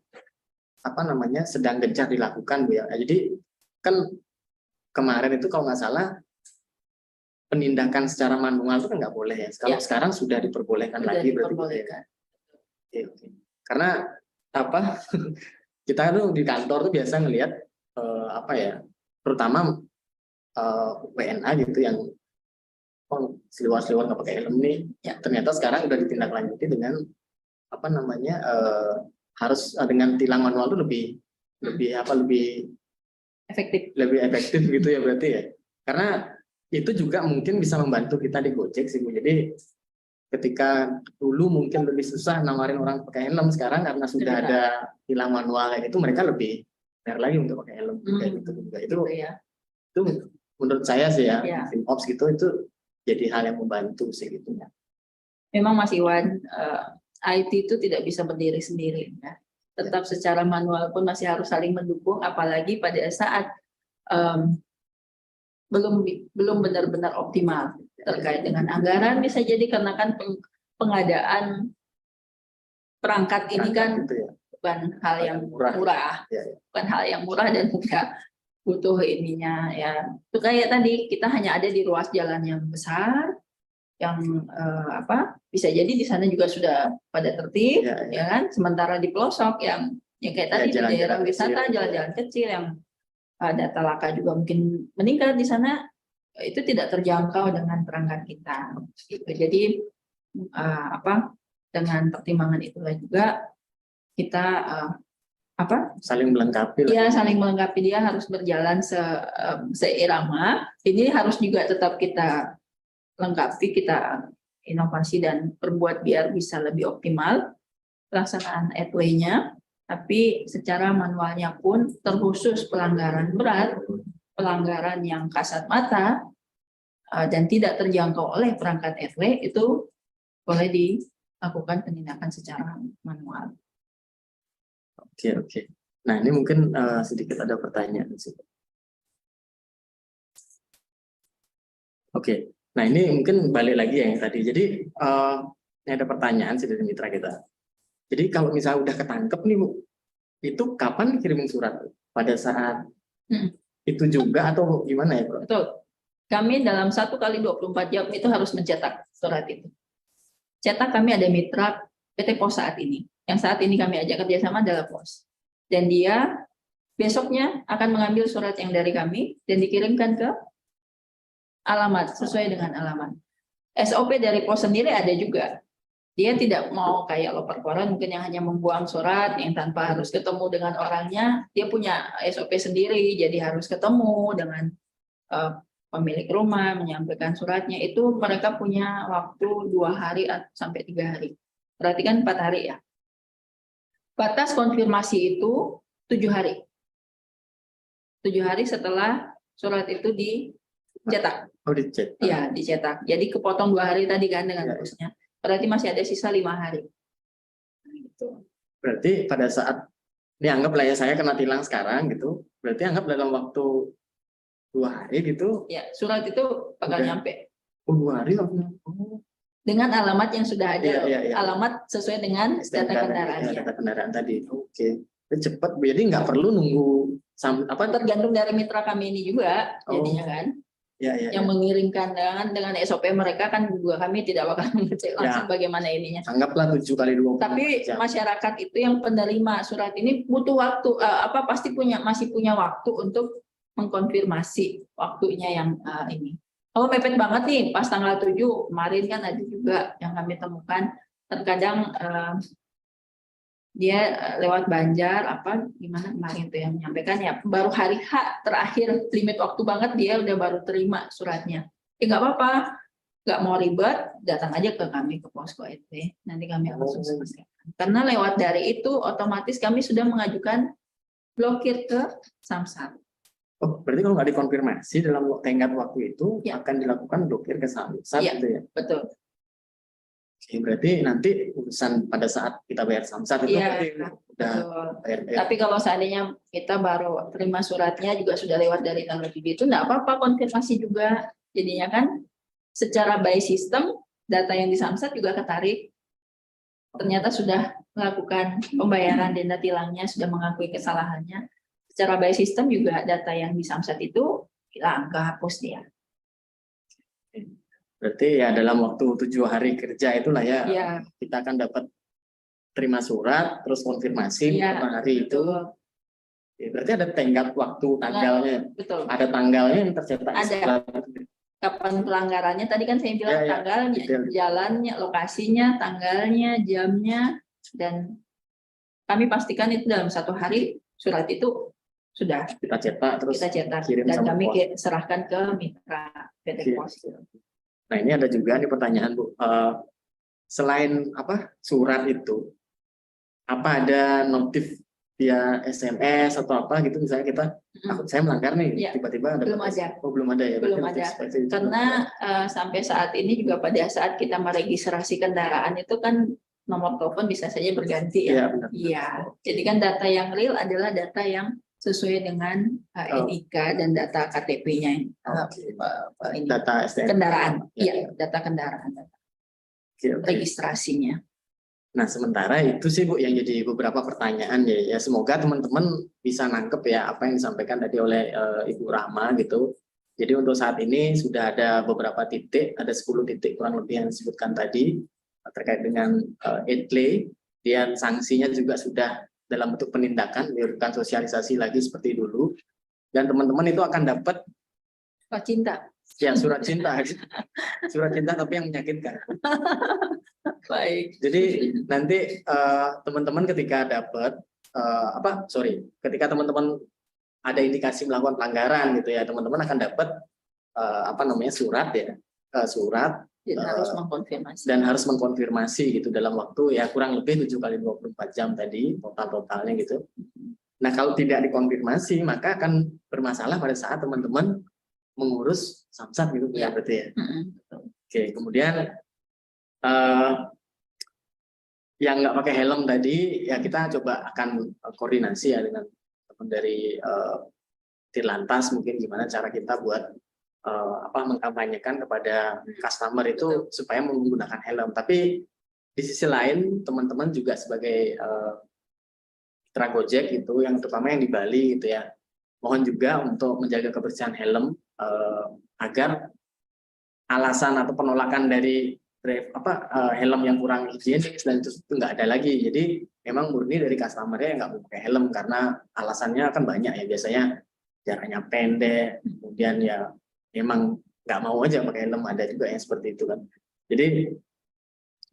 sedang gencar dilakukan Bu ya. Jadi kan kemarin itu kalau nggak salah penindakan secara manual itu kan nggak boleh ya. Kalau sekarang sudah diperbolehkan lagi berarti. Oke. Karena kita tuh di kantor tuh biasa ngelihat terutama WNA gitu yang seliwar-seliwar nggak pakai helm nih, ternyata sekarang udah ditindaklanjuti dengan harus dengan tilang manual tuh lebih efektif gitu ya berarti ya. Karena itu juga mungkin bisa membantu kita di Gojek sih Bu. Jadi ketika dulu mungkin lebih susah nawarin orang pakai helm, sekarang karena sudah ada tilang manual kayak gitu, mereka lebih benar lagi untuk pakai helm kayak gitu juga. Itu menurut saya sih ya, tim ops gitu itu jadi hal yang membantu sih gitu ya. Memang Mas Iwan, IT itu tidak bisa berdiri sendiri ya. Tetap secara manual pun masih harus saling mendukung, apalagi pada saat belum benar-benar optimal terkait dengan anggaran, bisa jadi karena kan pengadaan perangkat ini kan bukan hal yang murah, bukan hal yang murah dan juga butuh ininya ya. Itu kayak tadi kita hanya ada di ruas jalan yang besar, yang bisa jadi di sana juga sudah pada tertib, ya kan. Sementara di pelosok yang kayak tadi di daerah wisata, jalan-jalan kecil yang data laka juga mungkin meningkat di sana, itu tidak terjangkau dengan perangkat kita. Gitu. Jadi dengan pertimbangan itulah juga kita saling melengkapi. Ya, saling melengkapi, dia harus berjalan seirama. Ini harus juga tetap kita lengkapi, kita inovasi dan perbuat biar bisa lebih optimal pelaksanaan ETW-nya. Tapi secara manualnya pun terkhusus pelanggaran berat, pelanggaran yang kasat mata dan tidak terjangkau oleh perangkat ETW, itu boleh dilakukan penindakan secara manual. Oke. Nah ini mungkin sedikit ada pertanyaan sih. Oke. Nah ini mungkin balik lagi ya yang tadi. Jadi ini ada pertanyaan sih dari mitra kita. Jadi kalau misalnya udah ketangkep nih Bu, itu kapan kirim surat? Pada saat itu juga atau gimana ya Bro? Betul. Kami dalam 1 kali 24 jam itu harus mencetak surat itu. Cetak kami ada mitra PT Pos saat ini. Yang saat ini kami ajak kerjasama adalah Pos. Dan dia besoknya akan mengambil surat yang dari kami dan dikirimkan ke alamat sesuai dengan alamat. SOP dari Pos sendiri ada juga. Dia tidak mau kayak loper koran mungkin yang hanya membuang surat yang tanpa harus ketemu dengan orangnya. Dia punya SOP sendiri, jadi harus ketemu dengan pemilik rumah menyampaikan suratnya itu mereka punya waktu 2 hari sampai 3 hari. Berarti kan 4 hari ya. Batas konfirmasi itu 7 hari. 7 hari setelah surat itu dicetak. Oh, dicetak. Ya, dicetak. Jadi kepotong 2 hari tadi kan dengan terusnya. Berarti masih ada sisa 5 hari. Gitu. Berarti pada saat dianggap lah ya saya kena tilang sekarang gitu, berarti anggap dalam waktu 2 hari gitu. Ya, surat itu bakal nyampe. Oh, 2 hari waktunya. Oh. Dengan alamat yang sudah ada, Iya. Alamat sesuai dengan data kendaraannya. Data kendaraan tadi. Oke. Cepat, jadi nggak perlu nunggu tergantung dari mitra kami ini juga jadinya kan. Yang mengirimkan dengan SOP mereka kan juga kami tidak bakal mengecek langsung bagaimana ininya. Anggaplah 7 kali 20. Tapi masyarakat itu yang penerima surat ini butuh waktu pasti masih punya waktu untuk mengkonfirmasi waktunya yang ini. Kalau mepet banget nih pas tanggal 7 kemarin kan ada juga yang kami temukan terkadang dia lewat Banjar gimana kemarin tuh yang menyampaikan ya baru hari H terakhir limit waktu banget dia udah baru terima suratnya. Ya nggak apa-apa, nggak mau ribet datang aja ke kami ke posko RT nanti kami langsung selesaikan. Karena lewat dari itu otomatis kami sudah mengajukan blokir ke Samsat. Oh, berarti kalau nggak dikonfirmasi dalam tenggat waktu itu akan dilakukan blokir ke Samsat gitu ya? Betul. Oke, berarti nanti urusan pada saat kita bayar Samsat itu udah bayar. Tapi kalau seandainya kita baru terima suratnya juga sudah lewat dari tanggal 7 itu nggak apa-apa konfirmasi juga. Jadinya kan secara by system data yang di Samsat juga ketarik. Ternyata sudah melakukan pembayaran denda tilangnya, sudah mengakui kesalahannya. Secara by system juga data yang di Samsat itu hilang, kehapus dia. Berarti ya dalam waktu 7 hari kerja itulah ya kita akan dapat terima surat, terus konfirmasi 5 hari itu. Ya, berarti ada tenggat waktu tanggalnya. Betul. Ada tanggalnya yang tercetak. Ada. Kapan pelanggarannya? Tadi kan saya bilang tanggalnya, jalannya, lokasinya, tanggalnya, jamnya, dan kami pastikan itu dalam 1 hari surat itu sudah kita cetak terus kirim dan kami serahkan ke mitra PT Pos. Nah ini ada juga nih pertanyaan Bu, selain surat itu, apa ada notif via SMS atau apa gitu misalnya saya melanggar nih tiba-tiba ada belum ada ya? Belum ada karena sampai saat ini juga pada saat kita meregistrasi kendaraan itu kan nomor telepon bisa saja berganti ya. Iya. Jadi kan data yang real adalah data yang sesuai dengan NIK dan data KTP-nya data kendaraan. Iya, data kendaraan. Registrasinya. Nah, sementara itu sih Bu yang jadi beberapa pertanyaan ya. Semoga teman-teman bisa nangkep ya apa yang disampaikan tadi oleh Ibu Rahma gitu. Jadi untuk saat ini sudah ada beberapa titik, ada 10 titik kurang lebih yang disebutkan tadi terkait dengan ETLE, dan sanksinya juga sudah dalam bentuk penindakan, diberikan sosialisasi lagi seperti dulu, dan teman-teman itu akan dapat surat cinta. Ya, surat cinta, surat cinta tapi yang menyakitkan. Baik. Jadi nanti teman-teman ketika dapat ketika teman-teman ada indikasi melakukan pelanggaran gitu ya, teman-teman akan dapat surat ya, surat. Dan harus mengkonfirmasi gitu dalam waktu ya kurang lebih 7 kali 24 jam tadi totalnya gitu. Nah kalau tidak dikonfirmasi maka akan bermasalah pada saat teman-teman mengurus Samsat gitu ya berarti ya. Oke, kemudian yang nggak pakai helm tadi ya kita coba akan koordinasi ya dengan teman dari Dirlantas mungkin gimana cara kita buat mengkampanyekan kepada customer itu supaya menggunakan helm. Tapi di sisi lain teman-teman juga sebagai mitra Gojek itu yang terutama yang di Bali gitu ya, mohon juga untuk menjaga kebersihan helm agar alasan atau penolakan dari helm yang kurang higienis dan itu nggak ada lagi. Jadi memang murni dari customer-nya yang nggak mau pakai helm karena alasannya kan banyak ya, biasanya jaraknya pendek, kemudian ya memang nggak mau aja pakai helm, ada juga yang seperti itu kan. Jadi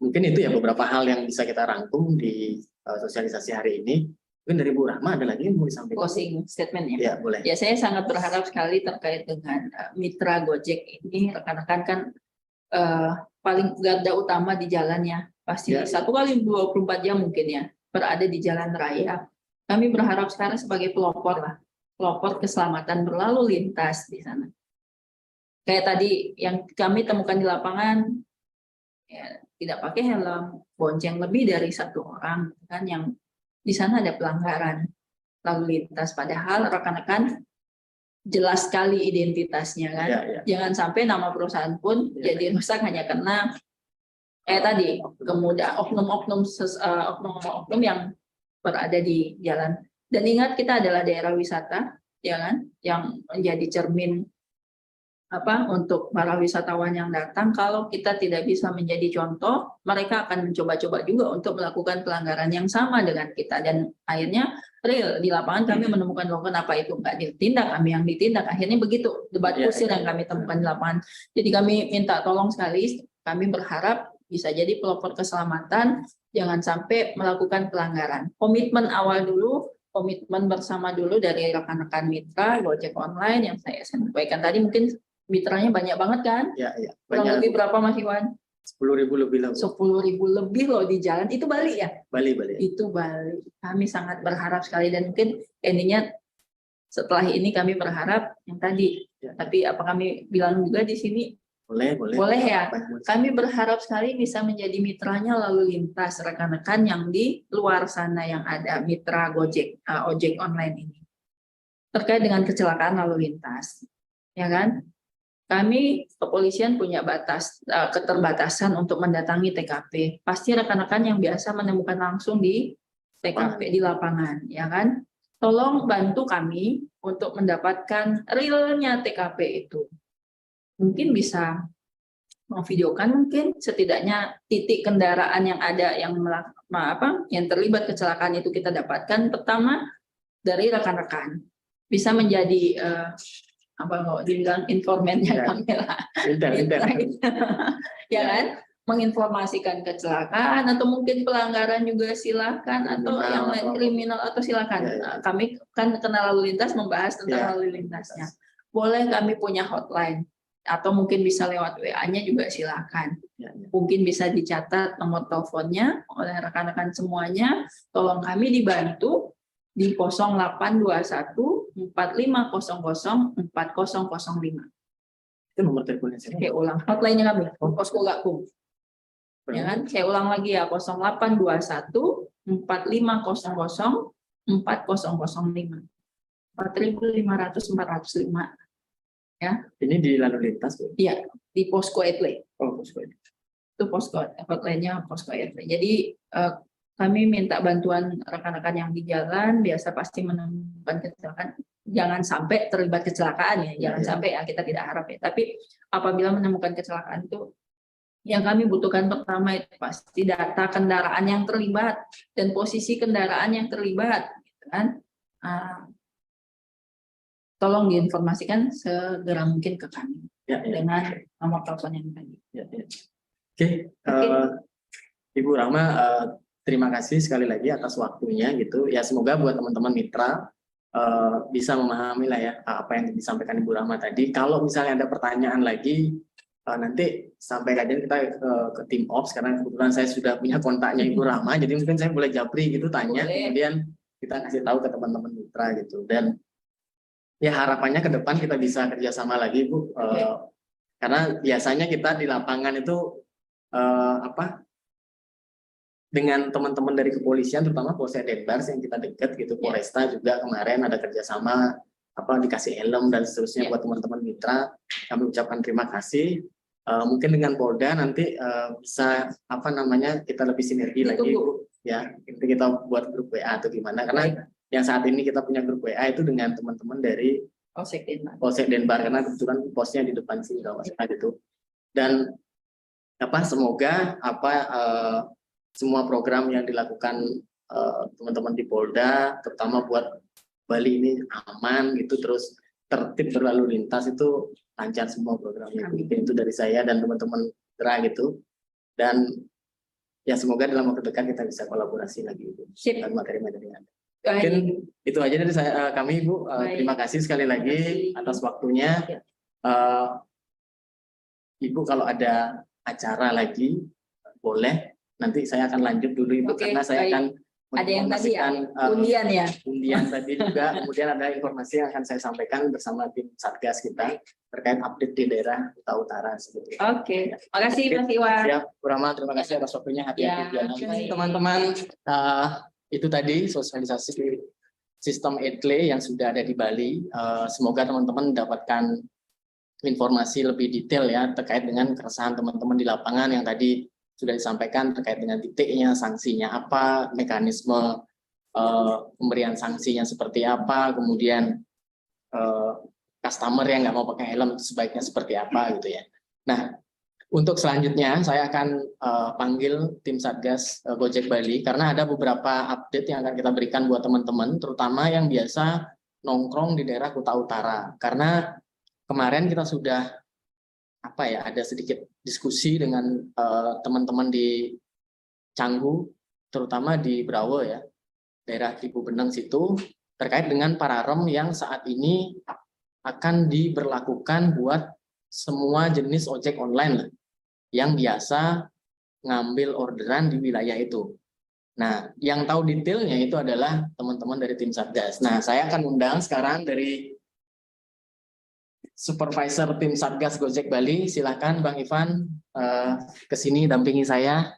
mungkin itu ya beberapa hal yang bisa kita rangkum di sosialisasi hari ini. Mungkin dari Bu Rahma ada lagi yang mau disampaikan? Closing statement ya. Ya, boleh. Ya, saya sangat berharap sekali terkait dengan mitra Gojek ini, rekan-rekan kan paling garda utama di jalannya, pasti Ya. 1 kali 24 jam mungkin ya, berada di jalan raya. Kami berharap sekarang sebagai pelopor lah, pelopor keselamatan berlalu lintas di sana. Kayak tadi yang kami temukan di lapangan, ya, tidak pakai helm, bonceng lebih dari 1 orang, kan yang di sana ada pelanggaran lalu lintas. Padahal rekan-rekan jelas sekali identitasnya kan. Ya. Jangan sampai nama perusahaan pun jadi rusak hanya karena tadi kemudian oknum-oknum yang berada di jalan. Dan ingat, kita adalah daerah wisata, ya kan, yang menjadi cermin untuk para wisatawan yang datang. Kalau kita tidak bisa menjadi contoh, mereka akan mencoba-coba juga untuk melakukan pelanggaran yang sama dengan kita. Dan akhirnya real di lapangan kami menemukan loh kenapa itu nggak ditindak, kami yang ditindak. Akhirnya begitu debat kusir yang kami temukan di lapangan. Jadi kami minta tolong sekali, kami berharap bisa jadi pelopor keselamatan, jangan sampai melakukan pelanggaran. Komitmen awal dulu, komitmen bersama dulu dari rekan-rekan mitra Gojek Online yang saya sampaikan tadi. Mungkin mitranya banyak banget kan? Ya. Kurang lebih berapa Mas Iwan? 10.000 lebih lah. 10.000 lebih loh di jalan. Itu Bali ya? Bali. Itu Bali. Kami sangat berharap sekali, dan mungkin endingnya setelah ini kami berharap yang tadi. Ya. Tapi apa kami bilang juga di sini? Boleh. Boleh ya. Kami berharap sekali bisa menjadi mitranya lalu lintas rekan-rekan yang di luar sana yang ada mitra Gojek, ojek online ini. Terkait dengan kecelakaan lalu lintas. Ya kan? Kami kepolisian punya keterbatasan untuk mendatangi TKP. Pasti rekan-rekan yang biasa menemukan langsung di TKP di lapangan, ya kan? Tolong bantu kami untuk mendapatkan realnya TKP itu. Mungkin bisa memvideokan, mungkin setidaknya titik kendaraan yang ada yang terlibat kecelakaan itu kita dapatkan pertama dari rekan-rekan. Bisa menjadi mau dibilang informannya kami lah, ya kan, menginformasikan kecelakaan atau mungkin pelanggaran juga silakan, atau yang lain kriminal atau silakan. Kami kan kenal lalu lintas, membahas tentang lalu lintasnya. Boleh kami punya hotline atau mungkin bisa lewat WA-nya juga silakan. Mungkin bisa dicatat nomor teleponnya oleh rekan-rekan semuanya. Tolong kami dibantu di 0821 4500 4005. Itu nomor teleponnya saya. Saya ulang, hotline-nya kami, Posko Gakum. Ya kan? Saya ulang lagi ya, 0821 4500 4005. 4.500 405. Ya. Ini di lalu lintas, Bu? Iya, di Posko Etle. Posko Etle. Itu posko, hotline-nya Posko Etle. Jadi kami minta bantuan rekan-rekan yang di jalan, biasa pasti menemukan kecelakaan. Jangan sampai terlibat kecelakaan ya, jangan sampai ya, kita tidak harap ya. Tapi apabila menemukan kecelakaan itu, yang kami butuhkan pertama itu pasti data kendaraan yang terlibat dan posisi kendaraan yang terlibat, gitu kan? Tolong diinformasikan segera mungkin ke kami dengan nomor telepon yang tadi. Oke. Ibu Rahma, terima kasih sekali lagi atas waktunya gitu. Ya, semoga buat teman-teman mitra bisa memahami lah ya apa yang disampaikan Ibu Rahma tadi. Kalau misalnya ada pertanyaan lagi, nanti sampaikan aja kita ke tim ops, karena kebetulan saya sudah punya kontaknya Ibu Rahma, jadi mungkin saya boleh japri gitu tanya, kemudian kita kasih tahu ke teman-teman mitra gitu. Dan ya harapannya ke depan kita bisa kerjasama lagi, Bu, karena biasanya kita di lapangan itu dengan teman-teman dari kepolisian, terutama Polsek Denpasar yang kita dekat gitu, Polresta juga kemarin ada kerjasama dikasih helm dan seterusnya buat teman-teman mitra. Kami ucapkan terima kasih. Mungkin dengan Polda nanti bisa kita lebih sinergi lagi, Bu. Ya, kita buat grup WA atau gimana, karena yang saat ini kita punya grup WA itu dengan teman-teman dari Polsek Denpasar, karena kebetulan posnya di depan sini kalau gitu. Dan semoga semua program yang dilakukan teman-teman di Polda, terutama buat Bali ini aman gitu, terus tertib berlalu lintas, itu lancar semua programnya. Mungkin itu dari saya dan teman-teman mitra gitu. Dan ya semoga dalam waktu dekat kita bisa kolaborasi lagi dan materi-materi yang ada. Mungkin itu aja dari kami, Bu. Baik. Terima kasih sekali lagi kasih. atas waktunya. Ya. Ibu kalau ada acara lagi boleh. Nanti saya akan lanjut dulu, Ibu, Oke, karena saya baik. akan Ada yang tadi ya, menginformasikan, undian ya. undian tadi juga. Kemudian ada informasi yang akan saya sampaikan bersama tim Satgas kita terkait update di daerah Kuta Utara seperti itu. Oke, makasih Mas Iwan. Siap, Bu Rama, terima kasih atas waktunya. Hati-hati Ya, jalan. baik. Teman-teman, itu tadi sosialisasi sistem ETLE yang sudah ada di Bali. Semoga teman-teman mendapatkan informasi lebih detail ya terkait dengan keresahan teman-teman di lapangan yang tadi sudah disampaikan terkait dengan titiknya, sanksinya apa, mekanisme pemberian sanksinya seperti apa, kemudian customer yang nggak mau pakai helm itu sebaiknya seperti apa gitu ya. Nah, untuk selanjutnya saya akan panggil tim Satgas Gojek Bali karena ada beberapa update yang akan kita berikan buat teman-teman, terutama yang biasa nongkrong di daerah Kuta Utara. Karena kemarin kita sudah ada sedikit diskusi dengan teman-teman di Canggu, terutama di Brawo ya, daerah Ibu Beneng situ, terkait dengan pararem yang saat ini akan diberlakukan buat semua jenis ojek online lah, yang biasa ngambil orderan di wilayah itu. Nah, yang tahu detailnya itu adalah teman-teman dari tim Satgas. Nah, saya akan undang sekarang dari Supervisor tim Satgas Gojek Bali. Silakan Bang Ivan ke sini dampingi saya.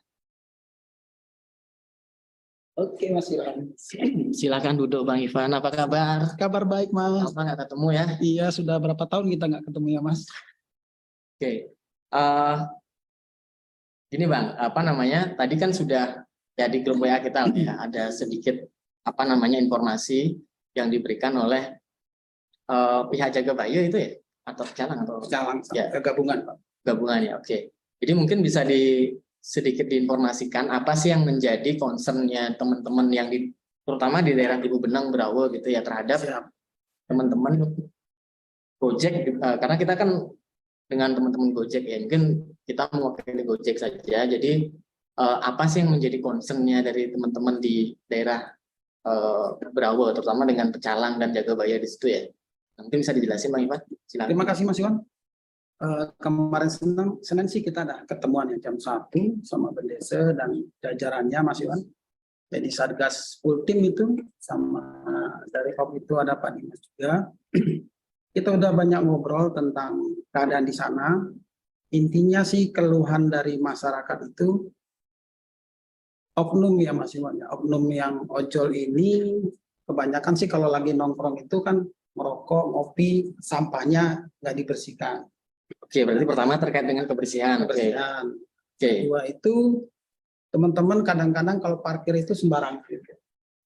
Oke Mas Iwan. Silakan duduk Bang Ivan. Apa kabar? Kabar baik Mas. Lama nggak ketemu ya? Iya sudah berapa tahun kita nggak ketemu ya Mas. Oke. Gini Bang, tadi kan sudah ya di grup WA kita ya ada sedikit informasi yang diberikan oleh pihak Jaga Bayu itu ya, atau Calang atau Calang ya, gabungan Pak. Gabungan ya, oke. Jadi mungkin bisa sedikit diinformasikan apa sih yang menjadi concern-nya teman-teman yang terutama di daerah Ibu Beneng, Brawo gitu ya terhadap teman-teman Gojek, karena kita kan dengan teman-teman Gojek ya, mungkin kita mewakili Gojek saja. Jadi apa sih yang menjadi concern-nya dari teman-teman di daerah Brawo, terutama dengan Pecalang dan Jagabaya di situ ya? Mungkin bisa dijelasin Bang Ivan. Silakan. Terima kasih Mas Iwan. Kemarin Senin sih kita ada ketemuan ya jam 1 sama Bendese dan jajarannya Mas Iwan. Jadi Satgas full tim itu sama dari HOP itu ada Pak Dimas juga. Kita udah banyak ngobrol tentang keadaan di sana. Intinya sih keluhan dari masyarakat itu oknum ya Mas Iwan. Oknum yang ojol ini kebanyakan sih kalau lagi nongkrong itu kan merokok, ngopi, sampahnya nggak dibersihkan. Oke, berarti pertama terkait dengan kebersihan. Kebersihan. Oke. Kedua itu teman-teman kadang-kadang kalau parkir itu sembarangan.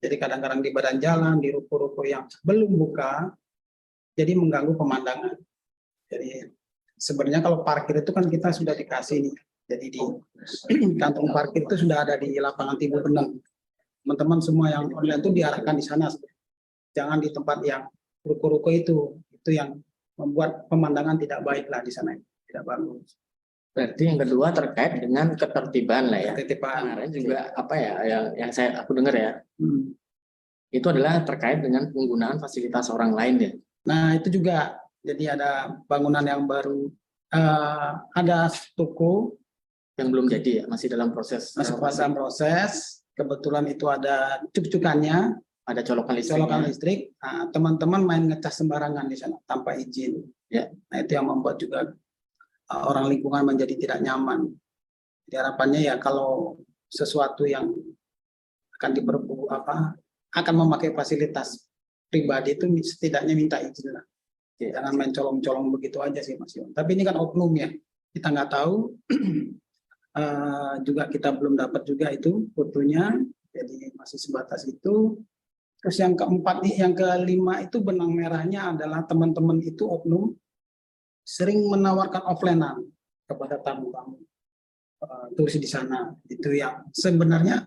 Jadi kadang-kadang di badan jalan, di ruko-ruko yang belum buka, jadi mengganggu pemandangan. Jadi sebenarnya kalau parkir itu kan kita sudah dikasih nih. Jadi di kantong parkir itu sudah ada di lapangan Ibu Beneng. Teman-teman semua yang online itu diarahkan di sana. Jangan di tempat yang ruko-ruko itu yang membuat pemandangan tidak baik lah di sana, tidak bagus. Berarti yang kedua terkait dengan ketertiban lah ya. Ketertiban. Kemarin juga yang aku dengar ya, itu adalah terkait dengan penggunaan fasilitas orang lain ya. Nah itu juga, jadi ada bangunan yang baru, ada toko yang belum jadi ya, masih dalam proses. Masih dalam proses. Kebetulan itu ada cuk-cukannya. Ada colokan listrik. Nah, teman-teman main ngecas sembarangan di sana tanpa izin. Ya, nah itu yang membuat juga orang lingkungan menjadi tidak nyaman. Jadi harapannya ya kalau sesuatu yang akan akan memakai fasilitas pribadi itu setidaknya minta izin lah. Jangan main colong-colong begitu aja sih Mas Iwan. Tapi ini kan oknum ya, kita nggak tahu. Juga kita belum dapat juga itu fotonya. Jadi masih sebatas itu. Terus yang keempat nih, yang kelima itu benang merahnya adalah teman-teman itu oknum sering menawarkan offline-an kepada tamu-tamu turis di sana. Itu yang sebenarnya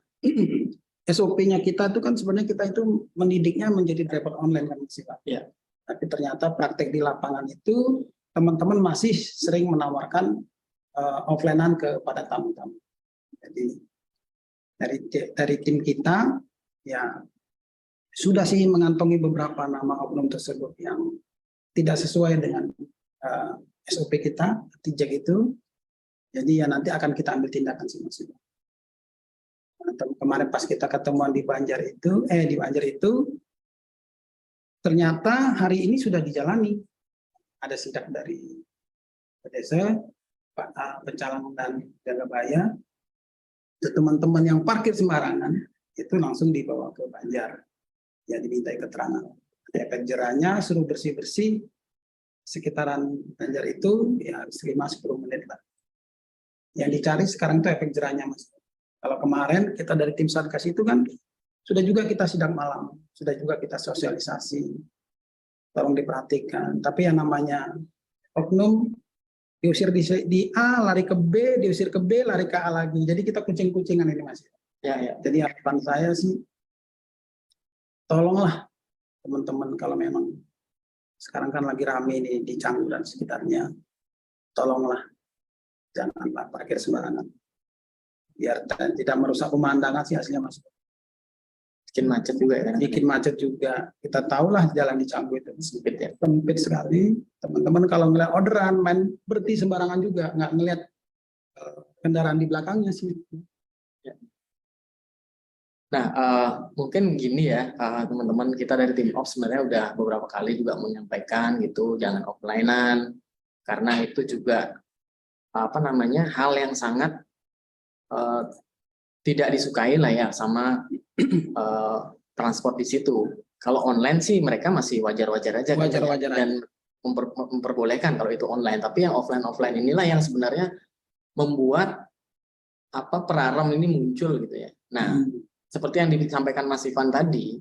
SOP-nya kita itu kan sebenarnya kita itu mendidiknya menjadi driver online kan sih Pak. Ya. Tapi ternyata praktek di lapangan itu teman-teman masih sering menawarkan offline-an kepada tamu-tamu. Jadi dari tim kita ya sudah sih mengantongi beberapa nama oknum tersebut yang tidak sesuai dengan SOP kita, TIJEK itu. Jadi ya nanti akan kita ambil tindakan sih Mas. Kemarin pas kita ketemuan di Banjar itu, ternyata hari ini sudah dijalani. Ada sidak dari desa, Pak Pencalang dan Jagabaya. Teman-teman yang parkir sembarangan itu langsung dibawa ke Banjar. Ya dimintai keterangan. Efek jerahnya suruh bersih-bersih sekitaran Banjar itu ya 5-10 menit lah. Yang dicari sekarang itu efek jerahnya Mas. Kalau kemarin kita dari tim Satgas itu kan sudah juga kita sidang malam, sudah juga kita sosialisasi, tolong diperhatikan. Tapi yang namanya oknum diusir di A, lari ke B, diusir ke B, lari ke A lagi. Jadi kita kucing-kucingan ini Mas. Ya, ya. Jadi harapan saya sih, tolonglah teman-teman kalau memang sekarang kan lagi rame ini di Canggu dan sekitarnya, tolonglah janganlah parkir sembarangan. Biar tidak merusak pemandangan sih hasilnya Mas. Bikin macet juga ya. Bikin macet juga. Kita tahulah jalan di Canggu itu Sempit ya. sempit sekali. Teman-teman kalau ngeliat orderan main berhenti sembarangan juga, nggak ngeliat kendaraan di belakangnya sih. Ya. Nah, mungkin gini ya, teman-teman, kita dari tim Ops sebenarnya udah beberapa kali juga menyampaikan gitu, jangan offline-an, karena itu juga hal yang sangat tidak disukai lah ya sama transport di situ. Kalau online sih mereka masih wajar-wajar aja, Wajar-wajar dan memperbolehkan kalau itu online. Tapi yang offline inilah yang sebenarnya membuat peraram ini muncul gitu ya. Nah, seperti yang disampaikan Mas Ivan tadi,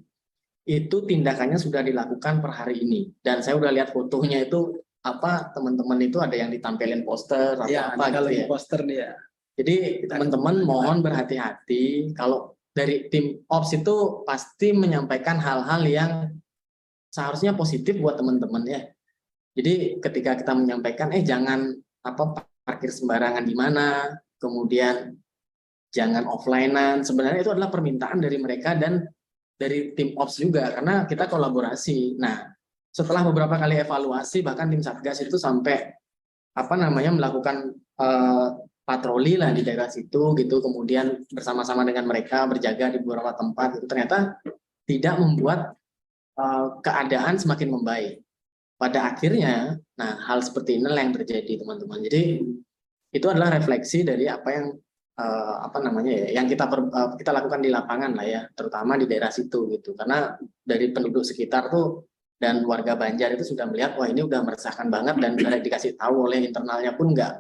itu tindakannya sudah dilakukan per hari ini. Dan saya udah lihat fotonya itu teman-teman itu ada yang ditampilin poster atau ya, gitu ya. Poster dia. Jadi teman-teman mohon berhati-hati kalau dari tim Ops itu pasti menyampaikan hal-hal yang seharusnya positif buat teman-teman ya. Jadi ketika kita menyampaikan jangan parkir sembarangan di mana, kemudian jangan offline-an, sebenarnya itu adalah permintaan dari mereka dan dari tim Ops juga karena kita kolaborasi. Nah, setelah beberapa kali evaluasi bahkan tim Satgas itu sampai melakukan patroli lah di daerah situ gitu, kemudian bersama-sama dengan mereka berjaga di beberapa tempat itu ternyata tidak membuat keadaan semakin membaik. Pada akhirnya, nah hal seperti inilah yang terjadi teman-teman. Jadi itu adalah refleksi dari apa yang yang kita lakukan di lapangan lah ya, terutama di daerah situ gitu. Karena dari penduduk sekitar tuh dan warga Banjar itu sudah melihat wah ini udah meresahkan banget dan sudah dikasih tahu oleh internalnya pun nggak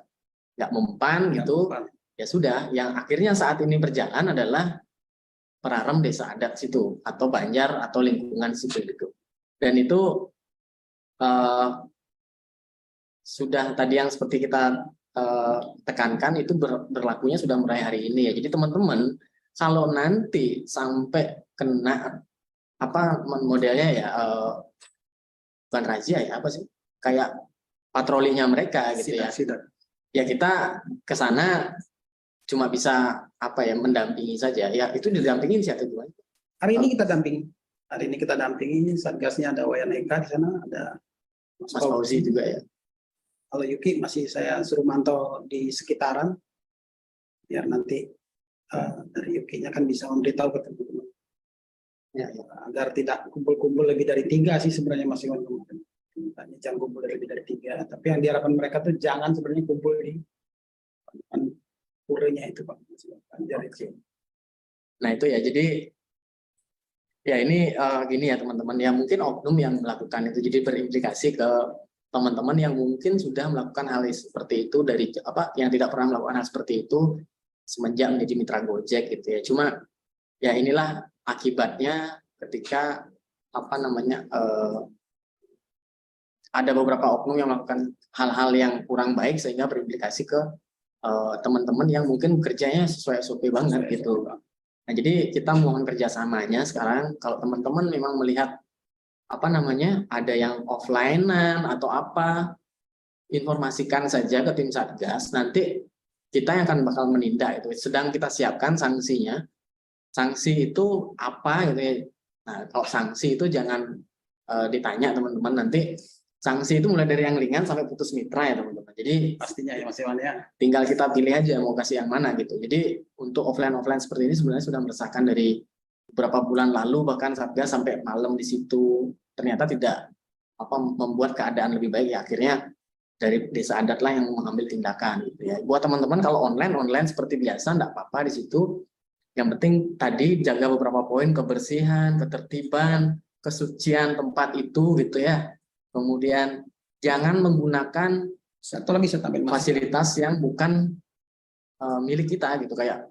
mempan gitu. Ya sudah, yang akhirnya saat ini berjalan adalah peraram desa adat situ atau Banjar atau lingkungan situ gitu. Dan itu sudah tadi yang seperti kita tekankan itu berlakunya sudah mulai hari ini ya. Jadi teman-teman kalau nanti sampai kena modelnya ya bukan razia ya kayak patrolinya mereka gitu ya. Ya kita ke sana cuma bisa mendampingi saja. Ya itu didampingin siapa juga. Hari ini kita dampingi. Satgasnya ada Wayan Eka di sana, ada Mas Fauzi juga ya. Kalau Yuki masih saya suruh mantau di sekitaran, biar nanti dari Yuki-nya kan bisa memberitahu ke teman-teman. Ya, agar tidak kumpul-kumpul lebih dari 3 sih sebenarnya masih teman-teman. Jangan kumpul lebih dari 3. Tapi yang diharapkan mereka tuh jangan sebenarnya kumpul di purenya itu Pak. Nah itu ya, jadi ya ini gini ya teman-teman, ya mungkin oknum yang melakukan itu jadi berimplikasi ke teman-teman yang mungkin sudah melakukan hal seperti itu dari yang tidak pernah melakukan hal seperti itu semenjak menjadi mitra Gojek gitu ya. Cuma ya inilah akibatnya ketika ada beberapa oknum yang melakukan hal-hal yang kurang baik sehingga berimplikasi ke teman-teman yang mungkin kerjanya sesuai SOP banget gitu. Nah, jadi kita mohon kerjasamanya sekarang kalau teman-teman memang melihat ada yang offline-an atau informasikan saja ke tim Satgas, nanti kita yang akan bakal menindak itu. Sedang kita siapkan sanksinya. Sanksi itu apa gitu ya. Nah, kalau sanksi itu jangan ditanya teman-teman, nanti sanksi itu mulai dari yang ringan sampai putus mitra ya teman-teman. Jadi Pastinya ya Mas Iwan ya. tinggal kita pilih aja mau kasih yang mana gitu. Jadi untuk offline seperti ini sebenarnya sudah meresahkan dari beberapa bulan lalu, bahkan Satgas sampai malam di situ. Ternyata tidak membuat keadaan lebih baik ya, akhirnya dari desa adat lah yang mengambil tindakan gitu ya. Buat teman-teman kalau online seperti biasa enggak apa-apa di situ. Yang penting tadi jaga beberapa poin, kebersihan, ketertiban, kesucian tempat itu gitu ya. Kemudian jangan menggunakan Satu lagi saya tambahin Mas. fasilitas yang bukan milik kita gitu, kayak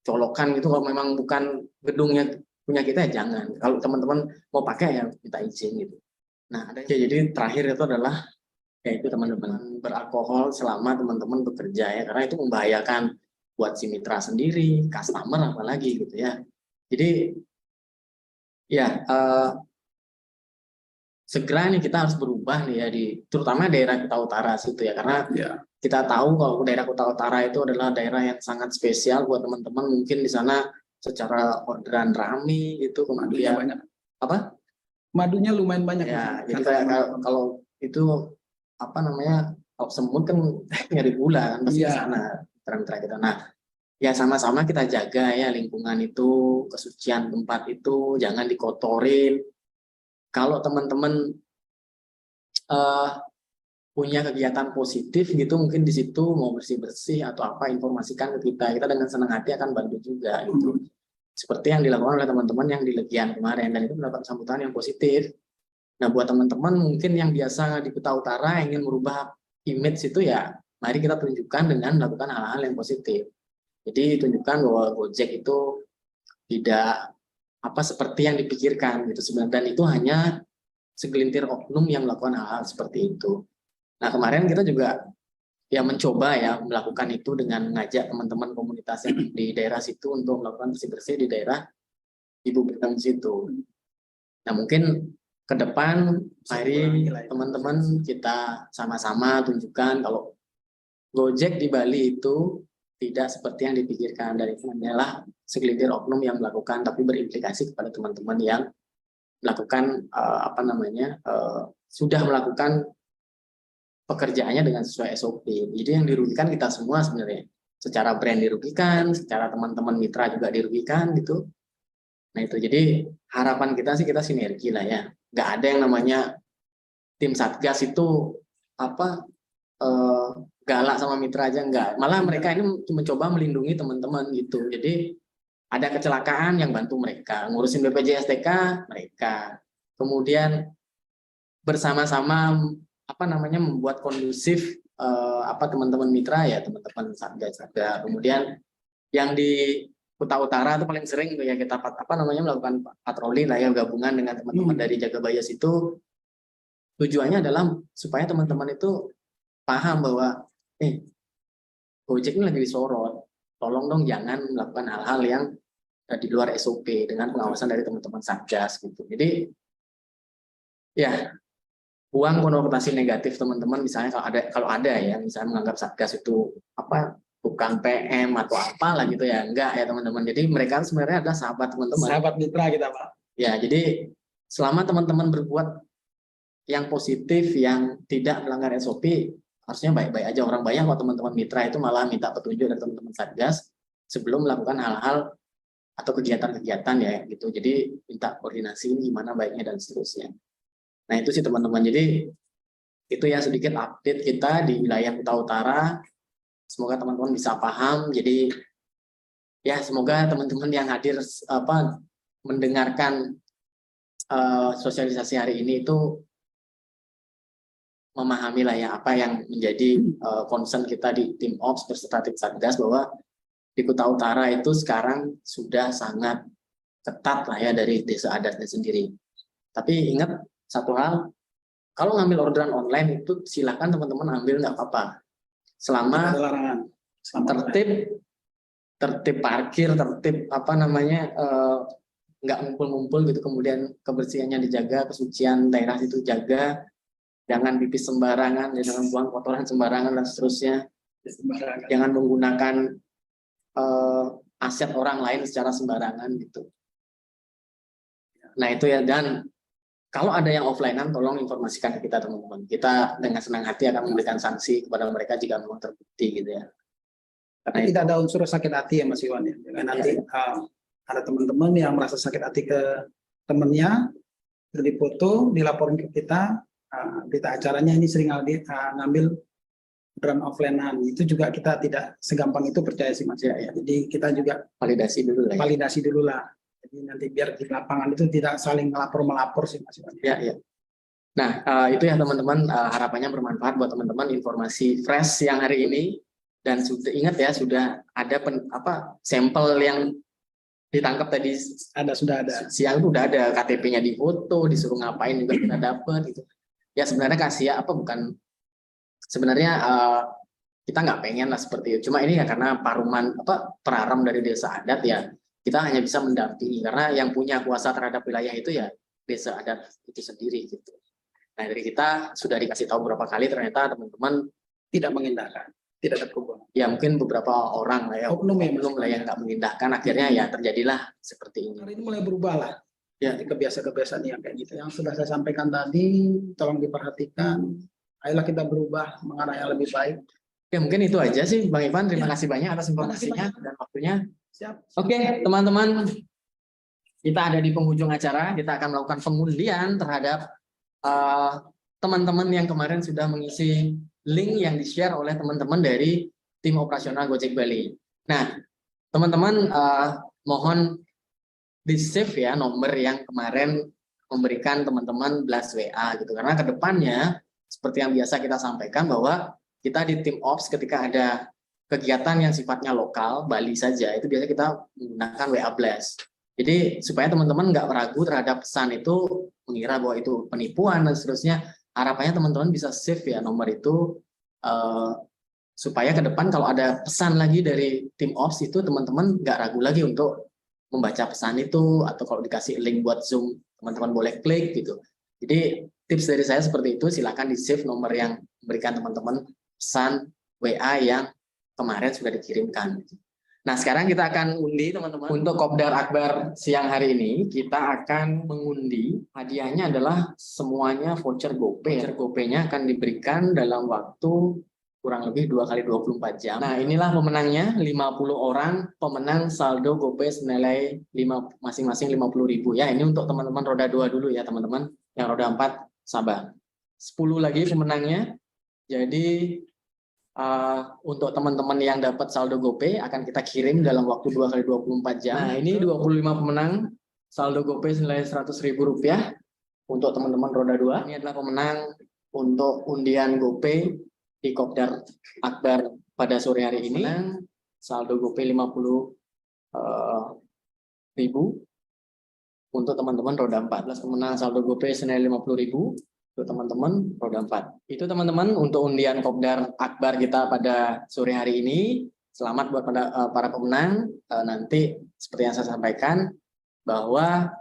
colokan gitu. Kalau memang bukan gedungnya punya kita ya jangan. Kalau teman-teman mau pakai ya minta izin gitu. Nah, jadi terakhir itu adalah yaitu teman-teman beralkohol selama teman-teman bekerja ya, karena itu membahayakan buat si mitra sendiri, customer apalagi gitu ya. Jadi ya segera nih kita harus berubah nih ya, terutama daerah Kuta Utara situ ya, karena kita tahu kalau daerah Kuta Utara itu adalah daerah yang sangat spesial buat teman-teman. Mungkin di sana secara orderan rame gitu, kemudian banyak. apa? Madunya lumayan banyak. Ya, jadi kayak kalau itu apa namanya, kalau semut kan nyari gula kan pasti ke sana mitra-mitra kita. Nah, ya sama-sama kita jaga ya lingkungan itu, kesucian tempat itu jangan dikotorin. Kalau teman-teman punya kegiatan positif gitu, mungkin di situ mau bersih-bersih atau apa, informasikan ke kita dengan senang hati akan bantu juga gitu. Seperti yang dilakukan oleh teman-teman yang di Legian kemarin, dan itu mendapat sambutan yang positif. Nah, buat teman-teman mungkin yang biasa di Kuta Utara ingin merubah image itu ya, mari kita tunjukkan dengan melakukan hal-hal yang positif. Jadi tunjukkan bahwa Gojek itu tidak seperti yang dipikirkan gitu sebenarnya, dan itu hanya segelintir oknum yang melakukan hal-hal seperti itu. Nah, kemarin kita juga ya mencoba ya melakukan itu dengan mengajak teman-teman komunitas yang di daerah situ untuk melakukan bersih-bersih di daerah Ibu Beteng situ. Nah, mungkin ke depan mari teman-teman kita sama-sama tunjukkan kalau Gojek di Bali itu tidak seperti yang dipikirkan, dari itu adalah segelintir oknum yang melakukan, tapi berimplikasi kepada teman-teman yang melakukan sudah melakukan pekerjaannya dengan sesuai SOP. Jadi yang dirugikan kita semua sebenarnya. Secara brand dirugikan, secara teman-teman mitra juga dirugikan gitu. Nah itu, jadi harapan kita sih kita sinergi lah ya. Nggak ada yang namanya tim Satgas itu galak sama mitra aja, enggak. Malah mereka ini mencoba melindungi teman-teman gitu. Jadi ada kecelakaan yang bantu mereka, ngurusin BPJS TK mereka. Kemudian bersama-sama membuat kondusif teman-teman mitra ya, teman-teman Satgas ada. Kemudian yang di Kuta Utara itu paling sering ya kita melakukan patroli lah ya, gabungan dengan teman-teman dari Jagabayas itu. Tujuannya adalah supaya teman-teman itu paham bahwa Gojek ini lagi disorot, tolong dong jangan melakukan hal-hal yang di luar SOP dengan pengawasan dari teman-teman Satgas gitu. Jadi ya buang konotasi negatif teman-teman, misalnya kalau ada ya misalnya menganggap Satgas itu bukan PM atau apalah gitu ya, enggak ya teman-teman. Jadi mereka sebenarnya adalah sahabat teman-teman. Sahabat mitra kita Pak. Ya, jadi selama teman-teman berbuat yang positif, yang tidak melanggar SOP, harusnya baik-baik aja. Orang banyak kalau teman-teman mitra itu malah minta petunjuk dari teman-teman Satgas sebelum melakukan hal-hal atau kegiatan-kegiatan ya gitu. Jadi minta koordinasi ini gimana baiknya dan seterusnya. Nah itu sih teman-teman. Jadi itu ya sedikit update kita di wilayah Kuta Utara. Semoga teman-teman bisa paham. Jadi ya semoga teman-teman yang hadir mendengarkan sosialisasi hari ini itu memahami lah ya apa yang menjadi concern kita di tim Ops beserta tim Satgas, bahwa di Kuta Utara itu sekarang sudah sangat ketat lah ya dari desa adatnya sendiri. Tapi ingat satu hal, kalau ngambil orderan online itu silakan teman-teman ambil, nggak apa-apa, selama tertib parkir, tertib nggak ngumpul-ngumpul gitu, kemudian kebersihannya dijaga, kesucian daerah itu jaga. Jangan pipis sembarangan, jangan buang kotoran sembarangan dan seterusnya. Jangan menggunakan aset orang lain secara sembarangan gitu. Nah itu ya, dan kalau ada yang offline-an, tolong informasikan ke kita teman-teman. Kita dengan senang hati akan memberikan sanksi kepada mereka jika memang terbukti gitu ya. Karena Tapi tidak ada unsur sakit hati ya Mas Iwan ya. Jangan nanti ada teman-teman yang merasa sakit hati ke temannya, sudah dipoto, dilaporin ke kita, berita acaranya ini sering ngambil brand offline-an. Itu juga kita tidak segampang itu percaya sih Mas. Ya, ya. Jadi kita juga validasi dulu lah. Ya. validasi dulu lah. Jadi nanti biar di lapangan itu tidak saling melapor sih Mas Iwan. Ya, ya. Nah, itu ya teman-teman, harapannya bermanfaat buat teman-teman informasi fresh yang hari ini. Dan sudah ingat ya, sudah ada sampel yang ditangkap tadi Sudah ada. siang itu udah ada KTP-nya difoto, disuruh ngapain juga kita dapat gitu. Ya sebenarnya bukan sebenarnya kita nggak pengen lah seperti itu. Cuma ini ya karena peraram dari desa adat ya, kita hanya bisa mendampingi karena yang punya kuasa terhadap wilayah itu ya desa adat itu sendiri gitu. Nah, dari kita sudah dikasih tahu beberapa kali, ternyata teman-teman Tidak mengindahkan, tidak ada perubahan. ya mungkin beberapa orang lah ya, Oknum lah yang nggak mengindahkan, akhirnya ya terjadilah seperti ini. Hari ini mulai berubah lah. Ya. Jadi kebiasaan-kebiasaan yang kayak gitu. Yang sudah saya sampaikan tadi, tolong diperhatikan. Ayolah kita berubah mengarah yang lebih baik. Ya mungkin itu aja sih Bang Ivan, terima Ya. kasih banyak atas informasinya dan waktunya. Siap. Oke, teman-teman, kita ada di penghujung acara, kita akan melakukan pengundian terhadap teman-teman yang kemarin sudah mengisi link yang di-share oleh teman-teman dari tim operasional Gojek Bali. Nah, teman-teman mohon di-save ya nomor yang kemarin memberikan teman-teman blast WA gitu. Karena ke depannya seperti yang biasa kita sampaikan bahwa kita di tim ops ketika ada kegiatan yang sifatnya lokal, Bali saja, itu biasanya kita menggunakan WA blast. Jadi supaya teman-teman nggak ragu terhadap pesan itu, mengira bahwa itu penipuan dan seterusnya, harapannya teman-teman bisa save ya nomor itu supaya ke depan kalau ada pesan lagi dari tim ops itu teman-teman nggak ragu lagi untuk membaca pesan itu, atau kalau dikasih link buat Zoom teman-teman boleh klik gitu. Jadi tips dari saya seperti itu, silakan di save nomor yang memberikan teman-teman pesan WA yang kemarin sudah dikirimkan. Nah, sekarang kita akan undi teman-teman. Untuk Kopdar Akbar siang hari ini, kita akan mengundi. Hadiahnya adalah semuanya voucher GoPay. Voucher GoPay-nya akan diberikan dalam waktu kurang lebih 2 kali 24 jam. Nah, inilah pemenangnya, 50 orang pemenang saldo GoPay senilai masing-masing 50.000 ya. Ini untuk teman-teman roda 2 dulu ya, teman-teman. Yang roda 4 sabar. 10 lagi pemenangnya. Jadi untuk teman-teman yang dapat saldo GoPay akan kita kirim dalam waktu 2 kali 24 jam. Nah, ini 25 pemenang saldo GoPay senilai Rp100.000 untuk teman-teman roda 2. Ini adalah pemenang untuk undian GoPay di Kopdar Akbar pada sore hari ini. Saldo GoPay 50.000 untuk teman-teman roda 4. Pemenang saldo GoPay senilai 50.000 untuk teman-teman roda 4. Itu teman-teman untuk undian Kopdar Akbar kita pada sore hari ini. Selamat buat para pemenang. Nanti seperti yang saya sampaikan bahwa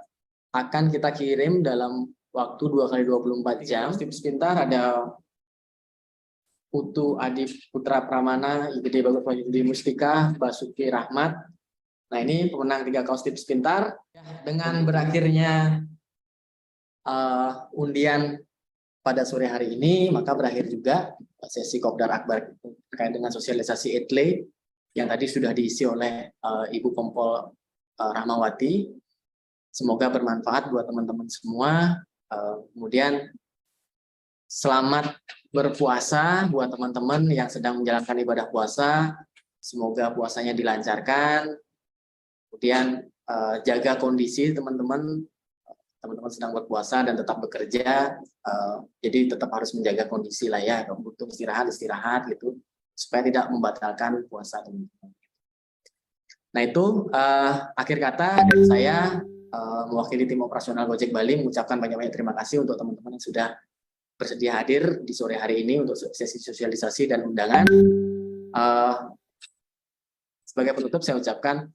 akan kita kirim dalam waktu 2 kali 24 jam. Tips pintar ada Putu Adi Putra Pramana, IGD Bagus Wahyudi Mustika, Basuki Rahmat. Nah, ini pemenang 3 kaos tips pintar. Dengan berakhirnya undian pada sore hari ini, maka berakhir juga sesi Kopdar Akbar terkait dengan sosialisasi ETLE yang tadi sudah diisi oleh Ibu Kompol Rahmawati. Semoga bermanfaat buat teman-teman semua. Kemudian selamat berpuasa buat teman-teman yang sedang menjalankan ibadah puasa. Semoga puasanya dilancarkan. Kemudian jaga kondisi teman-teman sedang berpuasa dan tetap bekerja, jadi tetap harus menjaga kondisi lah ya, butuh istirahat gitu, supaya tidak membatalkan puasa teman-teman. Nah itu akhir kata dari saya mewakili tim operasional Gojek Bali mengucapkan banyak-banyak terima kasih untuk teman-teman yang sudah bersedia hadir di sore hari ini untuk sesi sosialisasi dan undangan. Sebagai penutup saya ucapkan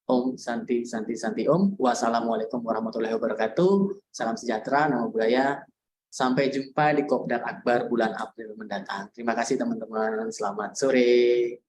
Om Santi Santi Santi Om. Wassalamualaikum warahmatullahi wabarakatuh. Salam sejahtera, nama budaya. Sampai jumpa di Kopdar Akbar bulan April mendatang. Terima kasih teman-teman. Selamat sore.